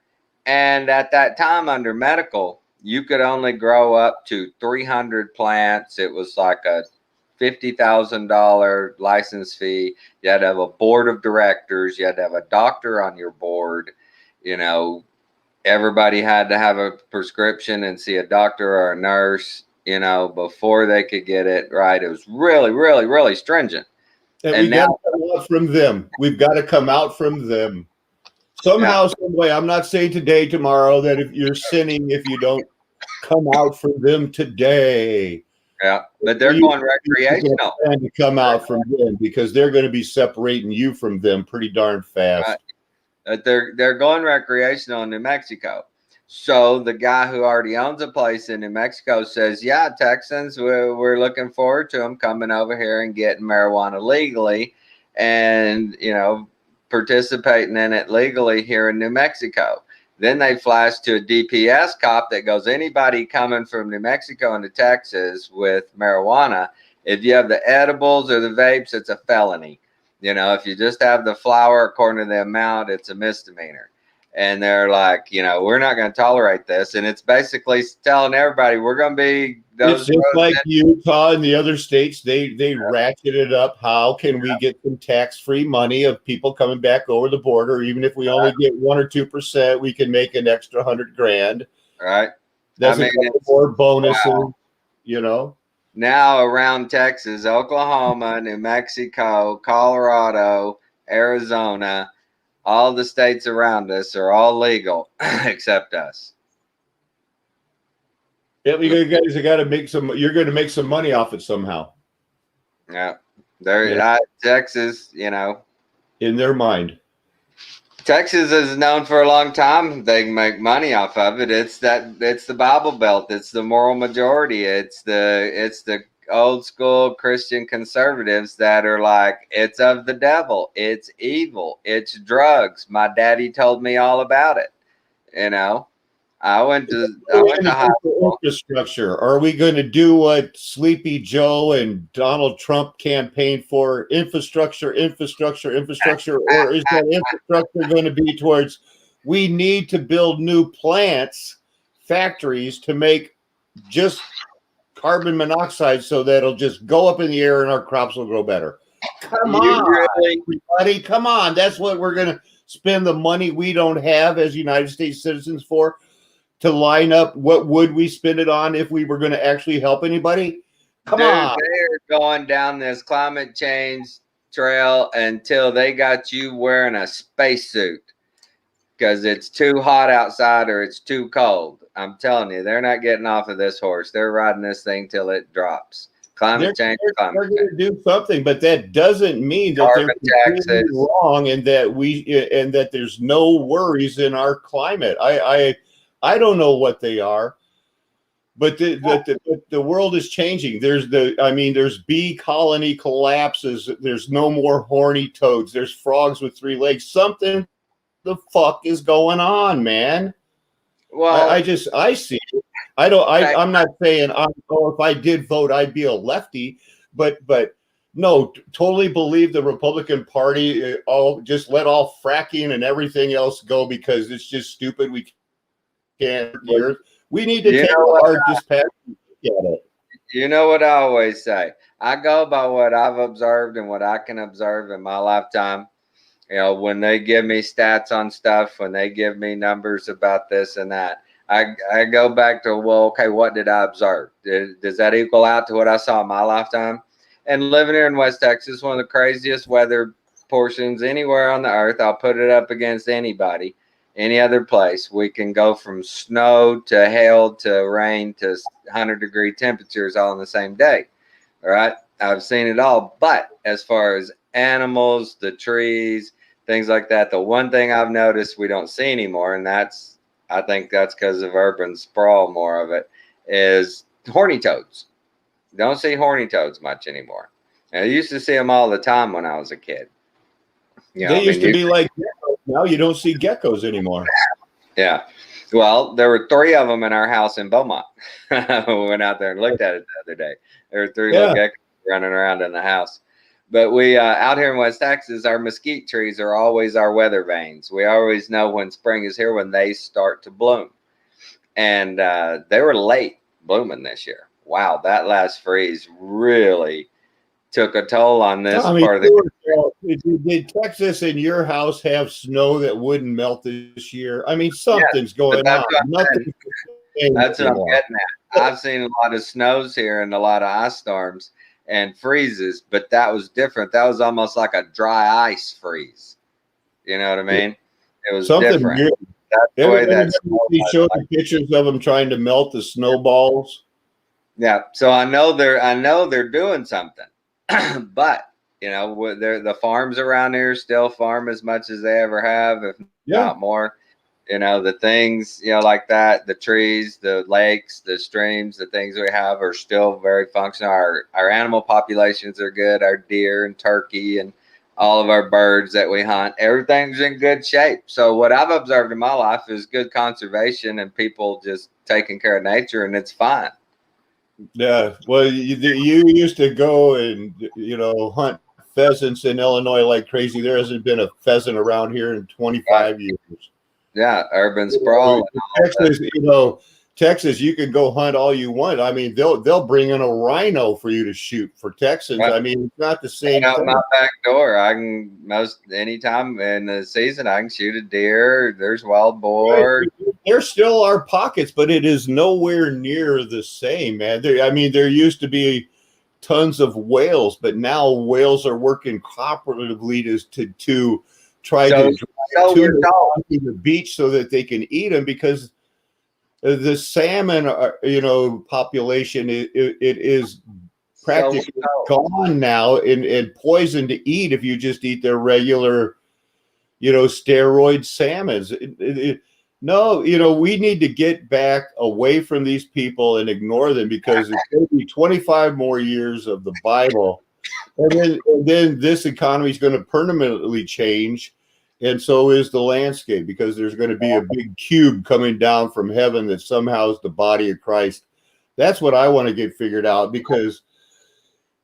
And at that time, under medical, you could only grow up to 300 plants. It was like a $50,000 license fee. You had to have a board of directors. You had to have a doctor on your board. You know, everybody had to have a prescription and see a doctor or a nurse, you know, before they could get it right. It was really, really, really stringent. And we got to come out from them. We've got to come out from them. Somehow, some way. I'm not saying today, tomorrow, that if you're sinning, if you don't come out from them today. Yeah, but they're going recreational. And to come out from them because they're going to be separating you from them pretty darn fast. Right. They're going recreational in New Mexico. So the guy who already owns a place in New Mexico says, yeah, Texans, we're looking forward to them coming over here and getting marijuana legally and, you know, participating in it legally here in New Mexico. Then they flash to a DPS cop that goes, anybody coming from New Mexico into Texas with marijuana, if you have the edibles or the vapes, it's a felony. You know, if you just have the flower according to the amount, it's a misdemeanor. And they're like, you know, we're not going to tolerate this. And it's basically telling everybody we're going to be those. It's just like Utah and the other states. They ratcheted it up. How can we get some tax-free money of people coming back over the border? Even if we only get 1 or 2%, we can make an extra $100,000. Right. That's a couple more bonuses, you know. Now around Texas, Oklahoma, New Mexico, Colorado, Arizona, all the states around us are all legal except us. Yeah, you guys have got to make some. You're going to make some money off it somehow. Yeah, Texas, you know, in their mind. Texas is known for a long time. They can make money off of it. It's the Bible Belt. It's the moral majority. It's the old school Christian conservatives that are like, it's of the devil. It's evil. It's drugs. My daddy told me all about it. You know, I went to high school. Infrastructure. Are we going to do what Sleepy Joe and Donald Trump campaigned for? Infrastructure, or is that infrastructure going to be towards we need to build new plants, factories to make just carbon monoxide so that it'll just go up in the air and our crops will grow better? Come on, everybody. Come on. That's what we're going to spend the money we don't have as United States citizens for, to line up. What would we spend it on if we were going to actually help anybody? Come on. They're going down this climate change trail until they got you wearing a spacesuit because it's too hot outside or it's too cold. I'm telling you, they're not getting off of this horse. They're riding this thing till it drops. Climate change. They're going to do something, but that doesn't mean that they're completely wrong and that there's no worries in our climate. I don't know what they are, but the world is changing. There's bee colony collapses. There's no more horny toads. There's frogs with 3 legs. Something the fuck is going on, man. Well, I see it. I'm not saying if I did vote, I'd be a lefty, but no, totally believe the Republican Party. Just let all fracking and everything else go because it's just stupid. We can't. We need to You take know a what hard dispatch look at it. You know what I always say? I go by what I've observed and what I can observe in my lifetime. You know, when they give me stats on stuff, when they give me numbers about this and that, I go back to, well, okay, what did I observe? Does that equal out to what I saw in my lifetime? And living here in West Texas, one of the craziest weather portions anywhere on the earth, I'll put it up against anybody, any other place. We can go from snow to hail to rain to 100-degree temperatures all in the same day. All right. I've seen it all. But as far as animals, the trees, things like that, the one thing I've noticed we don't see anymore, and I think that's because of urban sprawl, more of it, is horny toads. Don't see horny toads much anymore. And I used to see them all the time when I was a kid. You know, They used to be like geckos. Now you don't see geckos anymore. Yeah. Well, there were 3 of them in our house in Beaumont. We went out there and looked at it the other day. There were 3 little geckos running around in the house. But we, out here in West Texas, our mesquite trees are always our weather vanes. We always know when spring is here, when they start to bloom. And they were late blooming this year. Wow, that last freeze really took a toll on this part of the Did Texas and your house have snow that wouldn't melt this year? I mean, something's going on. Nothing. That's what I'm getting at. I've seen a lot of snows here and a lot of ice storms and freezes, but that was different. That was almost like a dry ice freeze. You know what I mean? It was something different. Weird. That's the way that's. He showed the pictures of them trying to melt the snowballs. Yeah, so I know they're doing something, but you know, the farms around here still farm as much as they ever have, if not more. You know, the things, you know, like that, the trees, the lakes, the streams, the things we have are still very functional. Our animal populations are good. Our deer and turkey and all of our birds that we hunt, everything's in good shape. So what I've observed in my life is good conservation and people just taking care of nature, and it's fine. Yeah, well, you used to go and, you know, hunt pheasants in Illinois like crazy. There hasn't been a pheasant around here in 25 years. Yeah, urban sprawl. Texas, you know, Texas, you can go hunt all you want. I mean, they'll bring in a rhino for you to shoot for Texans. Right. I mean, it's not the same Out thing. my back door, I can anytime in the season I can shoot a deer. There's wild boar. Right. There still are pockets, but it is nowhere near the same, man. There used to be tons of whales, but now whales are working cooperatively to try to the beach so that they can eat them, because the salmon, population, it is practically gone now and poisoned to eat if you just eat their regular, steroid salmons. No, we need to get back away from these people and ignore them, because it's going to be 25 more years of the Bible. And then this economy is going to permanently change. And so is the landscape, because there's going to be a big cube coming down from heaven that somehow is the body of Christ. That's what I want to get figured out, because,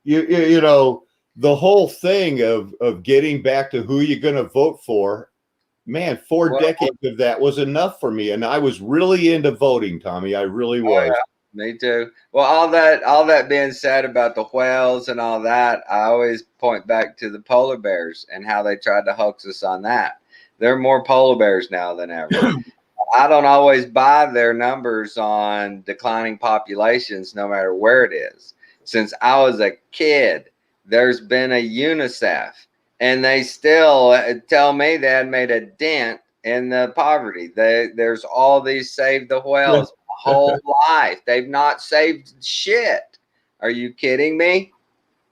the whole thing of getting back to who you're going to vote for, man, 4 decades of that was enough for me. And I was really into voting, Tommy. I really was. Yeah, me too. Well, all that being said about the whales and all that, I always point back to the polar bears and how they tried to hoax us on that. There are more polar bears now than ever. I don't always buy their numbers on declining populations, no matter where it is. Since I was a kid, there's been a UNICEF, and they still tell me they had made a dent in the poverty. There's all these Save the Whales whole life. They've not saved shit. Are you kidding me?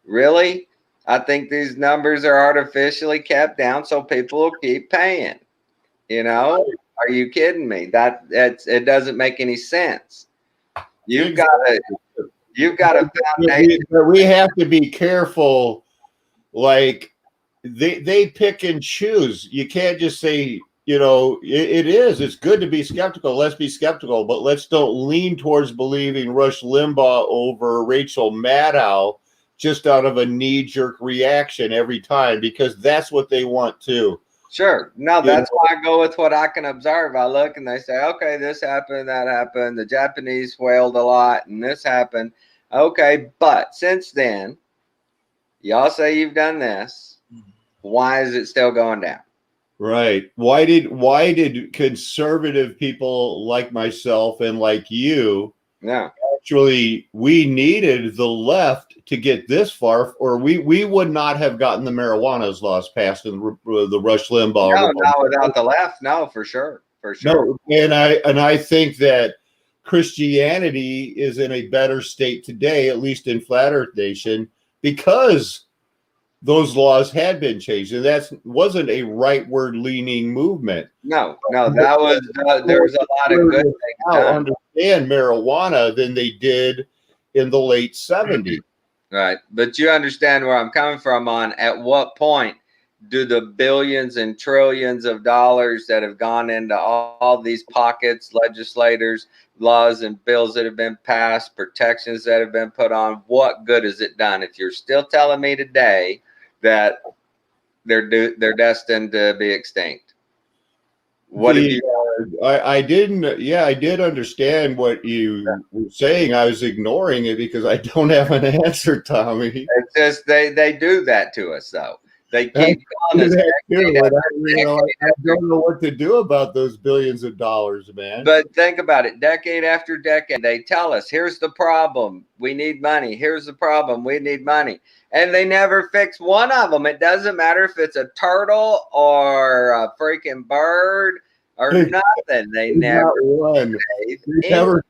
Really? I think these numbers are artificially kept down so people will keep paying. Are you kidding me? It doesn't make any sense. You've got a foundation. We have to be careful. Like, they pick and choose. You can't just say, it's good to be skeptical. Let's be skeptical, but let's don't lean towards believing Rush Limbaugh over Rachel Maddow just out of a knee-jerk reaction every time, because that's what they want too. Sure. No, You that's why I go with what I can observe. I look and they say, okay, this happened, that happened. The Japanese whaled a lot and this happened. Okay, but since then, y'all say you've done this. Why is it still going down? Right. Why did conservative people like myself and like you No. actually, we needed the left to get this far, or we would not have gotten the marijuana laws passed in the Rush Limbaugh. No, not without the left. No, for sure. For sure. No, and I think that Christianity is in a better state today, at least in Flat Earth Nation, because those laws had been changed, and that wasn't a rightward leaning movement. No, that was there was a lot of good things Now done. understand marijuana than they did in the late 70s. Right. But you understand where I'm coming from on at what point do the billions and trillions of dollars that have gone into all these pockets, legislators, laws and bills that have been passed, protections that have been put on, what good has it done? If you're still telling me today that they're destined to be extinct, what have you? I didn't. Yeah, I did understand what you were saying. I was ignoring it because I don't have an answer, Tommy. It's just they do that to us, though. They keep calling us. I don't know what to do about those billions of dollars, man. But think about it. Decade after decade, they tell us, here's the problem. We need money. Here's the problem. We need money. And they never fix one of them. It doesn't matter if it's a turtle or a freaking bird or nothing. They never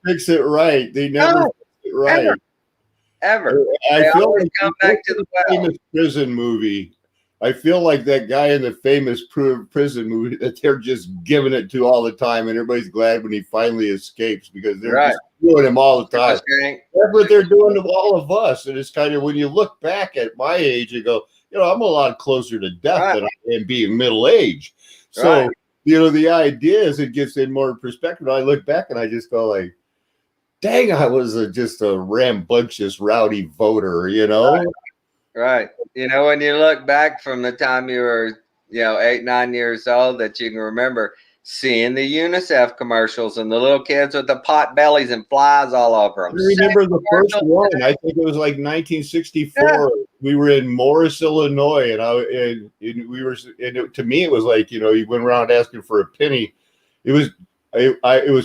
fix it right. They never fix it right. Ever. I feel always like come back to the well. Famous prison movie. I feel like that guy in the famous prison movie that they're just giving it to all the time, and everybody's glad when he finally escapes because they're just doing him all the time. That's what they're doing to all of us, and it's kind of when you look back at my age, you go, I'm a lot closer to death than I am being middle aged. So the idea is it gets in more perspective. I look back and I just go like, dang, I was just a rambunctious, rowdy voter, Right. When you look back from the time you were, 8, 9 years old, that you can remember seeing the UNICEF commercials and the little kids with the pot bellies and flies all over them. I remember the first one. I think it was like 1964. Yeah. We were in Morris, Illinois, and to me, it was like, you went around asking for a penny. It was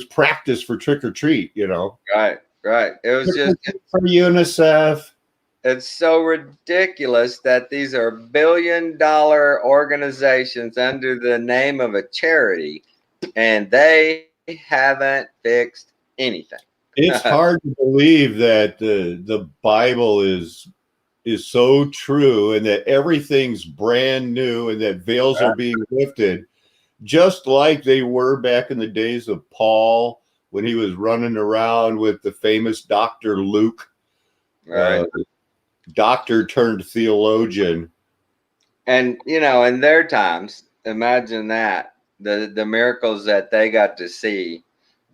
practice for trick or treat, Right. It was just for UNICEF. It's so ridiculous that these are billion-dollar organizations under the name of a charity, and they haven't fixed anything. It's hard to believe that the Bible is so true and that everything's brand new and that veils are being lifted, just like they were back in the days of Paul when he was running around with the famous Dr. Luke. Right. Doctor turned theologian. And in their times, imagine that the miracles that they got to see,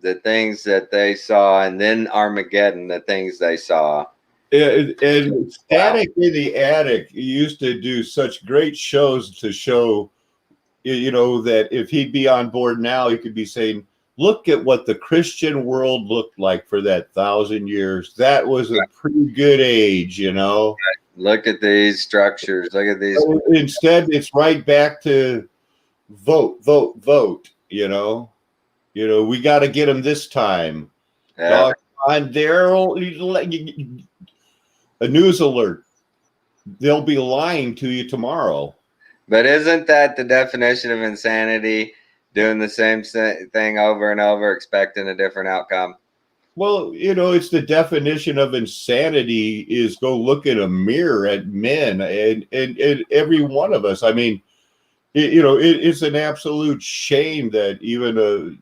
the things that they saw, and then Armageddon, the things they saw. And Static in the Attic used to do such great shows to show, that if he'd be on board now, he could be saying, look at what the Christian world looked like for that 1,000 years. That was a pretty good age, Look at these structures. Look at these. Instead, it's right back to vote. We got to get them this time. Yeah. On there, a news alert. They'll be lying to you tomorrow. But isn't that the definition of insanity? Doing the same thing over and over, expecting a different outcome. Well, it's the definition of insanity is go look in a mirror at men and every one of us. I mean, it's an absolute shame that even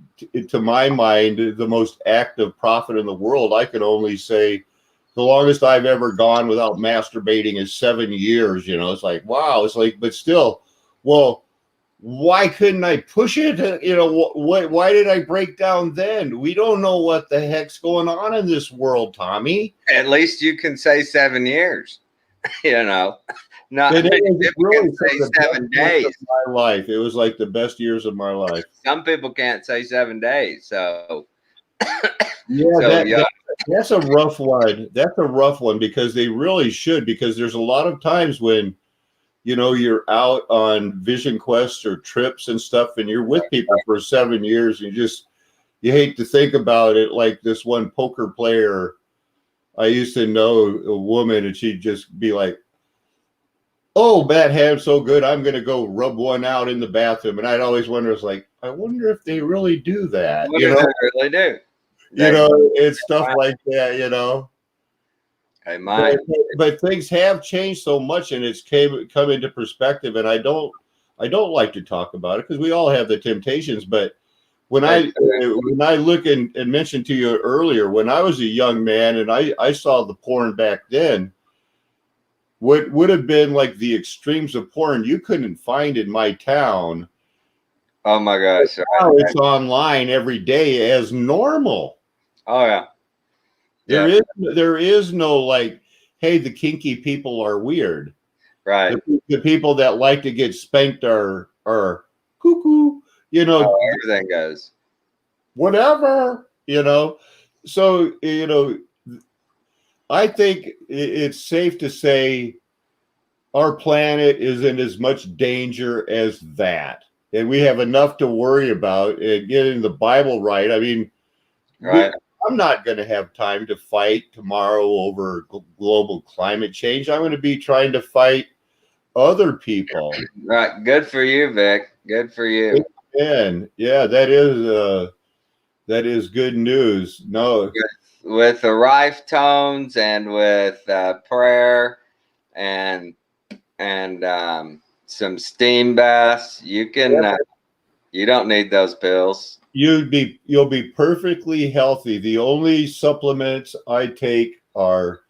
to my mind, the most active prophet in the world, I could only say the longest I've ever gone without masturbating is 7 years. It's like, wow. It's like, but still, well, why couldn't I push it? Why did I break down then? We don't know what the heck's going on in this world, Tommy. At least you can say 7 years. Not No, It was people really can say some of the 7 best years days. of my life. It was like the best years of my life. Some people can't say 7 days. So, Yeah, so yeah, that's a rough one. That's a rough one because they really should, because there's a lot of times when, you know, you're out on vision quests or trips and stuff, and you're with people for 7 years, and you hate to think about it. Like this one poker player, I used to know a woman, and she'd just be like, "Oh, Matt Ham's so good, I'm going to go rub one out in the bathroom." And I'd always wonder, it's like, I wonder if they really do that. what You do know, they really do? you know, it's stuff like that. You know. They might. But things have changed so much, and it's come into perspective. And I don't like to talk about it because we all have the temptations. But when I look and mentioned to you earlier, when I was a young man and I saw the porn back then, what would have been like the extremes of porn you couldn't find in my town. Oh my gosh! Now it's online every day as normal. Oh yeah. There is no like, hey, the kinky people are weird. Right. The people that like to get spanked are cuckoo, you know. Oh, everything goes. Whatever, you know. So, you know, I think it's safe to say our planet is in as much danger as that. And we have enough to worry about and getting the Bible right. I mean, right. I'm not going to have time to fight tomorrow over global climate change. I'm going to be trying to fight other people. Right. Good for you, Vic. Good for you. And yeah, that is good news. No, with the rife tones and with prayer and some steam baths, you can. You don't need those pills. You'll be perfectly healthy. The only supplements I take are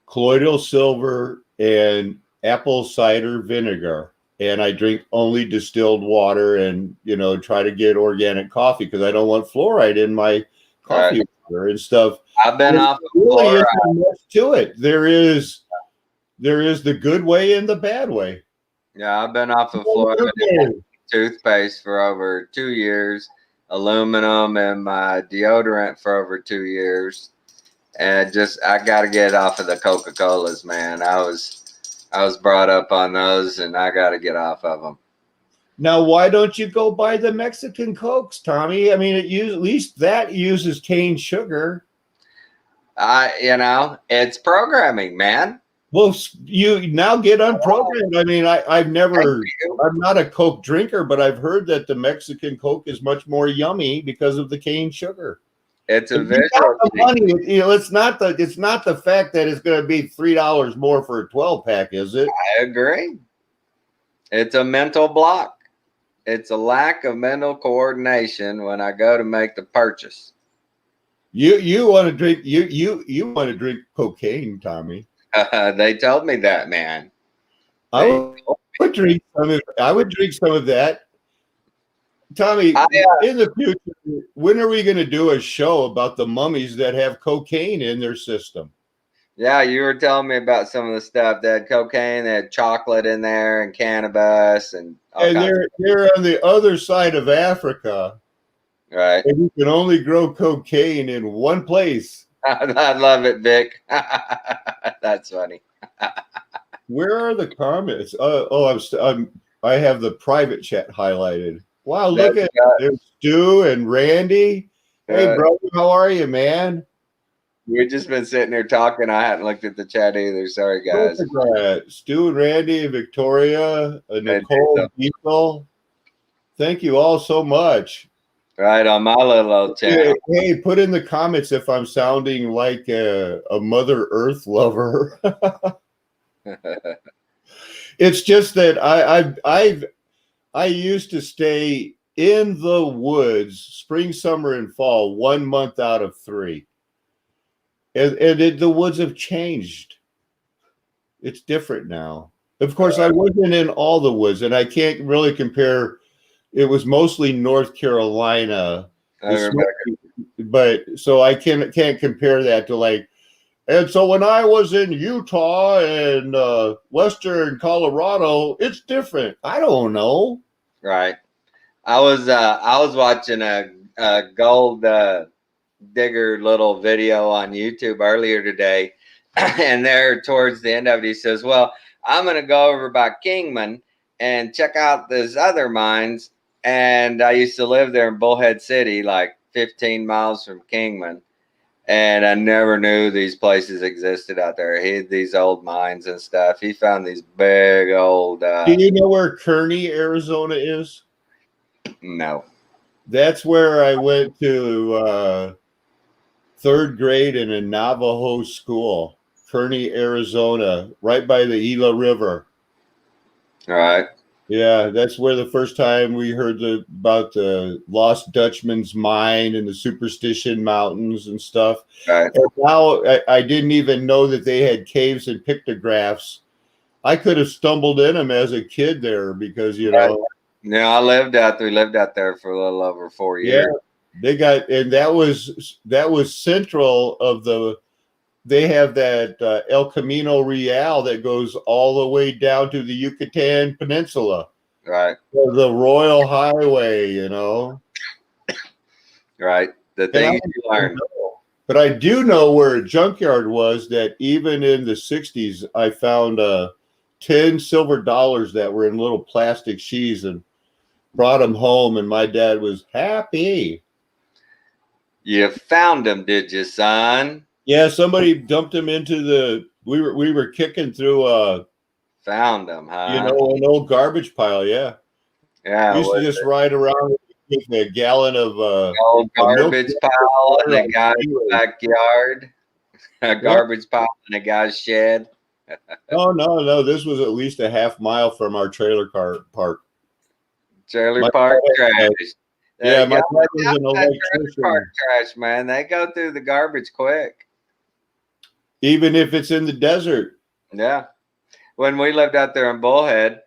colloidal silver and apple cider vinegar, and I drink only distilled water, and you know, try to get organic coffee because I don't want fluoride in my coffee water and stuff. I've been off of really fluoride. isn't much to it. There is the good way and the bad way. Yeah, I've been off of fluoride toothpaste for over 2 years, aluminum in my deodorant for over 2 years, and I got to get off of the Coca-Colas, man. I was brought up on those, and I got to get off of them. Now, why don't you go buy the Mexican Cokes, Tommy? I mean, at least that uses cane sugar. You know, it's programming, man. Well, you now get unprogrammed. I mean, I'm not a Coke drinker, but I've heard that the Mexican Coke is much more yummy because of the cane sugar. It's a visual money. You know, it's not the fact that it's going to be $3 more for a 12-pack, is it? I agree. It's a mental block. It's a lack of mental coordination when I go to make the purchase. You want to drink you want to drink cocaine, Tommy. They told me that, man. I would drink some of that. Tommy, in the future, when are we going to do a show about the mummies that have cocaine in their system? Yeah, you were telling me about some of the stuff. They had cocaine, they had chocolate in there, and cannabis, and they're on the other side of Africa, right? And you can only grow cocaine in one place. I love it, Vic. That's funny. Where are the comments? I have the private chat highlighted. Wow, look at there's Stu and Randy. Hey, brother, how are you, man? We've just been sitting here talking. I hadn't looked at the chat either. Sorry, guys. Stu and Randy, Victoria, Nicole, Diesel. Thank you all so much. Right on my little old channel. Hey, put in the comments if I'm sounding like a Mother Earth lover. It's just that I used to stay in the woods spring, summer, and fall 1 month out of 3. And the woods have changed. It's different now. Of course, I wasn't in all the woods, and I can't really compare. It was mostly North Carolina, but so I can't compare that to like And so when I was in Utah and Western Colorado, it's different. I don't know. Right. I was watching a gold digger little video on YouTube earlier today, and there towards the end of it, he says, "Well, I'm gonna go over by Kingman and check out this other mines." And I used to live there in Bullhead City, like 15 miles from Kingman, and I never knew these places existed out there. He had these old mines and stuff. He found these big old. Do you know where Kearney, Arizona is? No. That's where I went to third grade in a Navajo school, Kearney, Arizona, right by the Gila River. All right. Yeah, that's where the first time we heard about the Lost Dutchman's Mine and the Superstition Mountains and stuff. Right. And now I didn't even know that they had caves and pictographs. I could have stumbled in them as a kid there because, you know. No, I lived out there. We lived out there for a little over 4 years. Yeah, they got, and that was central of the. They have that El Camino Real that goes all the way down to the Yucatan Peninsula. Right. The Royal Highway, you know. Right. The things you learn. But I do know where a junkyard was that even in the 60s, I found 10 silver dollars that were in little plastic sheaths and brought them home, and my dad was happy. You found them, did you, son? Yeah, somebody dumped them into the. We were kicking through Found them, huh? you know, an old garbage pile. Yeah, Yeah. we used to just ride around with a gallon of old garbage pile in a guy's backyard. A garbage pile in a guy's shed. Oh no, this was at least a half mile from our trailer park. Trailer My park dad- trash. Yeah, my dad was an Trailer electrician. park trash, man. They go through the garbage quick. Even if it's in the desert. Yeah. When we lived out there in Bullhead,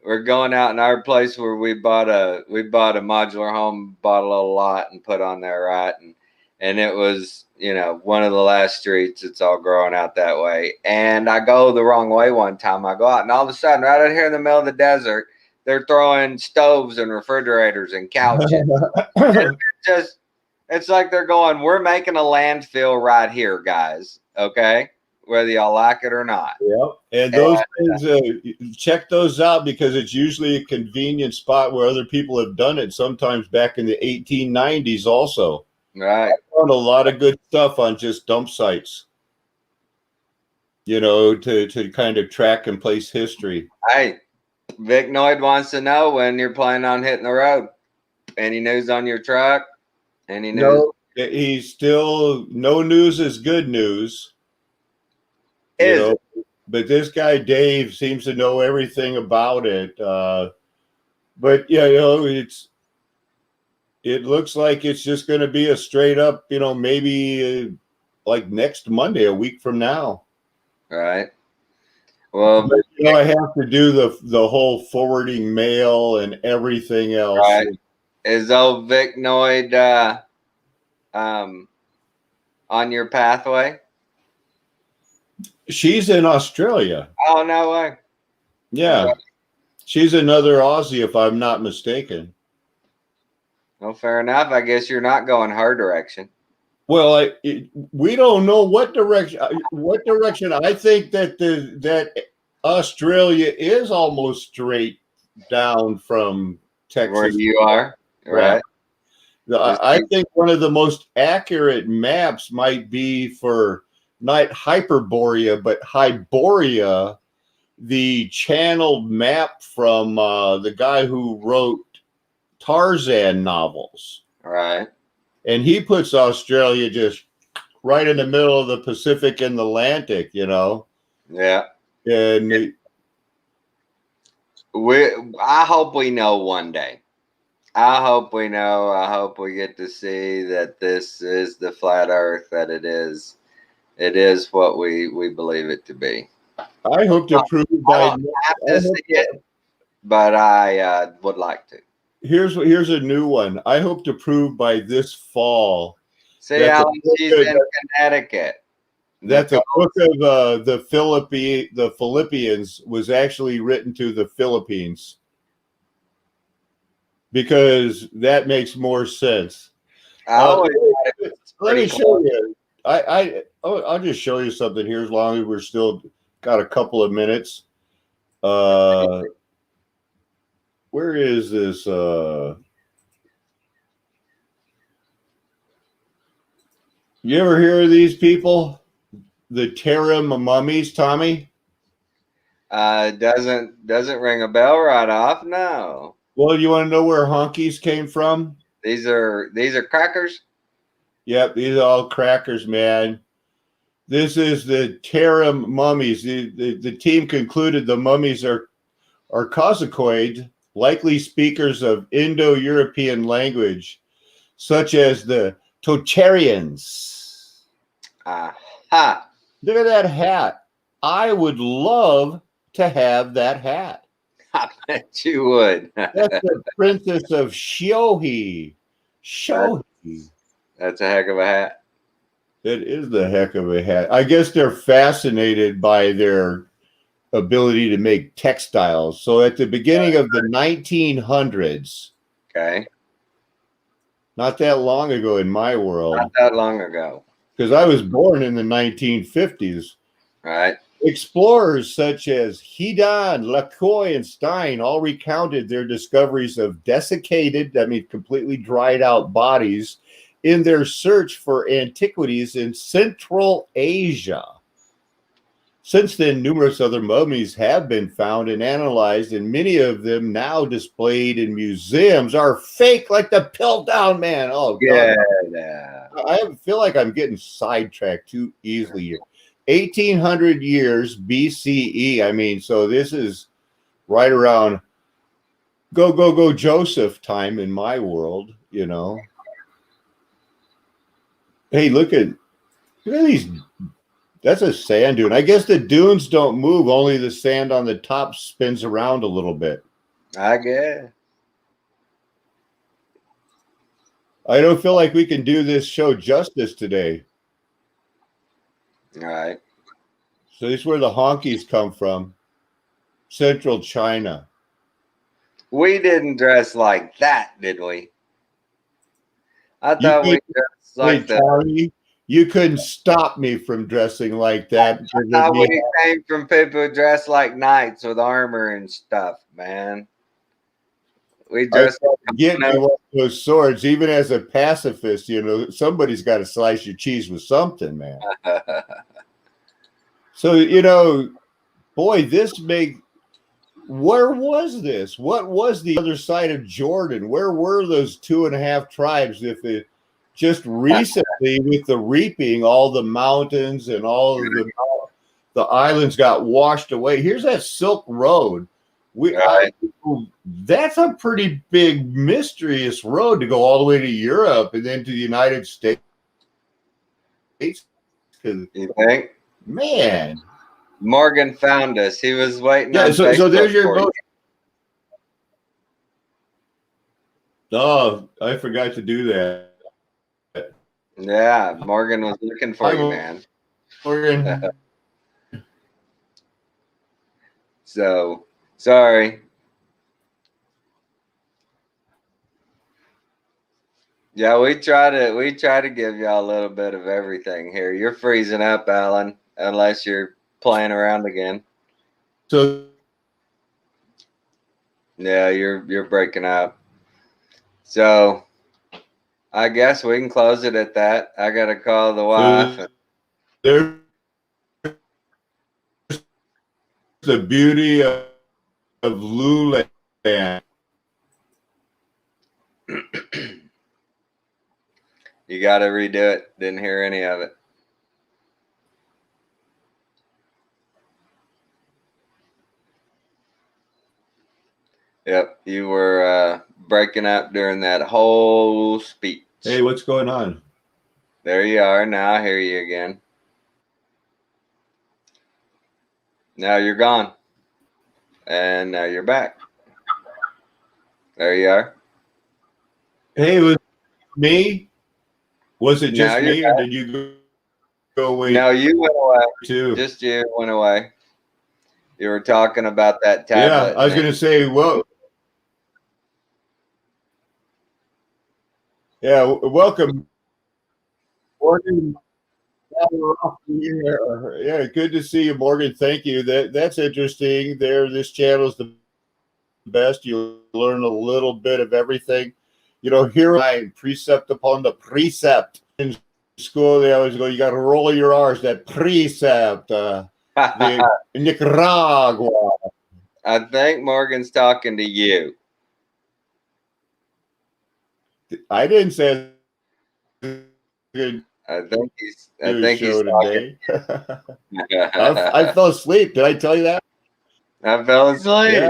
we're going out in our place where we bought a modular home, bought a little lot and put on there, right? And it was, you know, one of the last streets. It's all growing out that way. And I go the wrong way one time. I go out and all of a sudden, right out here in the middle of the desert, they're throwing stoves and refrigerators and couches. It's like they're going, we're making a landfill right here, guys. Okay, whether y'all like it or not. Yep. And those things, check those out because it's usually a convenient spot where other people have done it. Sometimes back in the 1890s, also. Right. I found a lot of good stuff on just dump sites. You know, to kind of track and place history. Hey, Vic Noyd wants to know when you're planning on hitting the road. Any news on your truck? Any news? No, he's still no news is good news. Is you know, but this guy Dave seems to know everything about it. But yeah, you know, it looks like it's just going to be a straight up, you know, maybe like next Monday, a week from now. Right. Well, but, you know, I have to do the whole forwarding mail and everything else. Right. Is old Vic Noyd on your pathway? She's in Australia. Oh, no way. Yeah. Okay. She's another Aussie, if I'm not mistaken. Well, fair enough. I guess you're not going her direction. Well, we don't know what direction. I think that Australia is almost straight down from Texas. Where you are, right? I think one of the most accurate maps might be for not Hyperborea, but Hyboria, the channeled map from the guy who wrote Tarzan novels. Right. And he puts Australia just right in the middle of the Pacific and the Atlantic, you know? Yeah. And I hope we know one day. I hope we know. I hope we get to see that this is the flat earth, that it is what we believe it to be. I hope to prove I don't have to see it, but I would like to. Here's a new one. I hope to prove by this fall. See, Alan, she's in Connecticut. that the book of the Philippians was actually written to the Philippines, because that makes more sense. I always thought it was Let me pretty show you. I'll just show you something here as long as we're still got a couple of minutes. Where is this? You ever hear of these people? The Tarim mummies, Tommy? Doesn't ring a bell right off. No. Well, you want to know where honkies came from? These are crackers. Yep, these are all crackers, man. This is the Tarim mummies. The team concluded the mummies are Caucasoid, likely speakers of Indo-European language, such as the Tocharians. Aha. Look at that hat. I would love to have that hat. I bet you would. That's the Princess of Shohi. Shohi. That's a heck of a hat. It is the heck of a hat. I guess they're fascinated by their ability to make textiles. So at the beginning of the 1900s, Okay. not that long ago in my world, Not that long ago. because I was born in the 1950s, Right. explorers such as Hedon, Lacoy, and Stein all recounted their discoveries of desiccated, that means completely dried out bodies, in their search for antiquities in Central Asia. Since then, numerous other mummies have been found and analyzed, and many of them now displayed in museums are fake, like the Piltdown Man. Oh, God. Yeah. I feel like I'm getting sidetracked too easily here. 1800 years BCE. I mean, so this is right around go Joseph time in my world, you know. Hey, look at these. That's a sand dune. I guess the dunes don't move, only the sand on the top spins around a little bit. I guess. I don't feel like we can do this show justice today. All right. So this is where the honkies come from. Central China. We didn't dress like that, did we? I thought we dressed like that. Charlie, you couldn't stop me from dressing like that. I thought we came from people who dress like knights with armor and stuff, man. We dress getting you one of those swords, even as a pacifist, you know, somebody's got to slice your cheese with something, man. So, you know, boy, where was this? What was the other side of Jordan? Where were those 2.5 tribes? If it just recently with the reaping, all the mountains and all of the islands got washed away. Here's that Silk Road. That's a pretty big, mysterious road to go all the way to Europe and then to the United States. You think? Man, Morgan found us. He was waiting. yeah. on So Facebook there's your for boat. you. Oh, I forgot to do that. Yeah, Morgan was looking for you, man. Morgan. So sorry. Yeah, we try to give y'all a little bit of everything here. You're freezing up, Alan, unless you're playing around again. So Yeah, you're breaking up. So I guess we can close it at that. I gotta call the wife. there's the beauty of Lululand. You gotta redo it. Didn't hear any of it. Yep, you were breaking up during that whole speech. Hey, what's going on? There you are. Now I hear you again. Now you're gone. And now you're back. There you are. Hey, was it me? Was it Now just you're me, or did you go? go away No, you went away. too. Just you went away. You were talking about that Yeah, tablet. I was going to say, well, yeah, welcome, Morgan. Yeah, good to see you, Morgan. Thank you. That's interesting. This channel is the best. You learn a little bit of everything. You know, here I precept upon the precept. In school, they always go, you got to roll your R's. That precept. The Nicaragua. I think Morgan's talking to you. I didn't say good I think he's show talking. today. I fell asleep. Did I tell you that? I fell asleep. Yeah.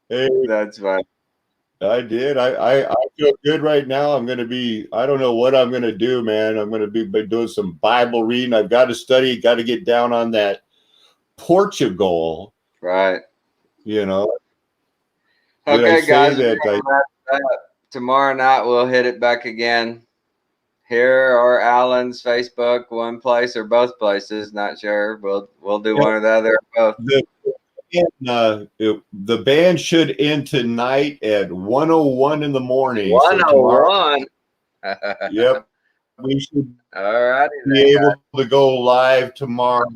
Hey, That's fine. I did. I feel good right now. I'm going to be, I don't know what I'm going to do, man. I'm going to be doing some Bible reading. I've got to study, got to get down on that Portugal, Right. you know. Did I Okay, say guys. that Tomorrow night we'll hit it back again. Here or Alan's Facebook, one place or both places. Not sure. We'll do one or the other. Or both. The band should end tonight at 1:01 in the morning. 101. Yep. We should All righty. be able to go live tomorrow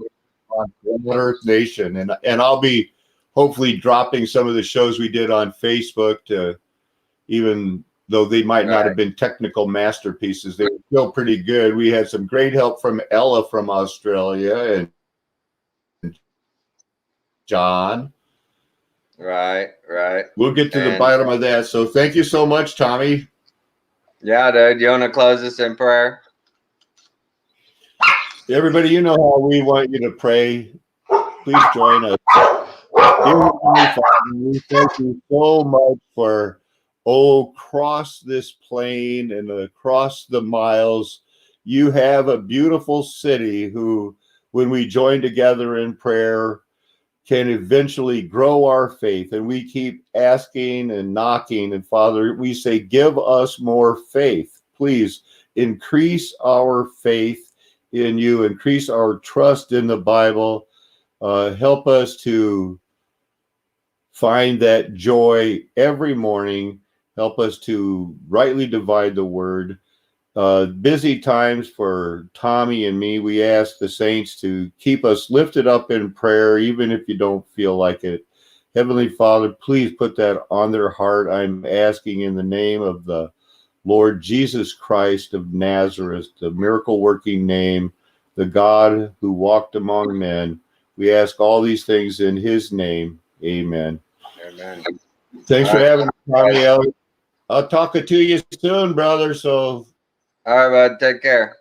on One Earth Nation. And I'll be hopefully dropping some of the shows we did on Facebook to, even though they might not have been technical masterpieces, they were still pretty good. We had some great help from Ella from Australia and John. Right. We'll get to the bottom of that. So thank you so much, Tommy. Yeah, dude. You want to close us in prayer? Everybody, you know how we want you to pray. Please join us. Dear Heavenly Father, we thank you so much for across this plain and across the miles. You have a beautiful city who, when we join together in prayer, can eventually grow our faith. And we keep asking and knocking. And Father, we say, give us more faith. Please increase our faith in you, increase our trust in the Bible. Help us to find that joy every morning. Help us to rightly divide the word. Busy times for Tommy and me. We ask the saints to keep us lifted up in prayer, even if you don't feel like it. Heavenly Father, please put that on their heart. I'm asking in the name of the Lord Jesus Christ of Nazareth, the miracle-working name, the God who walked among men. We ask all these things in his name. Amen. Amen. Thanks for having me, Tommy. I'll talk to you soon, brother. So All right, bud. Take care.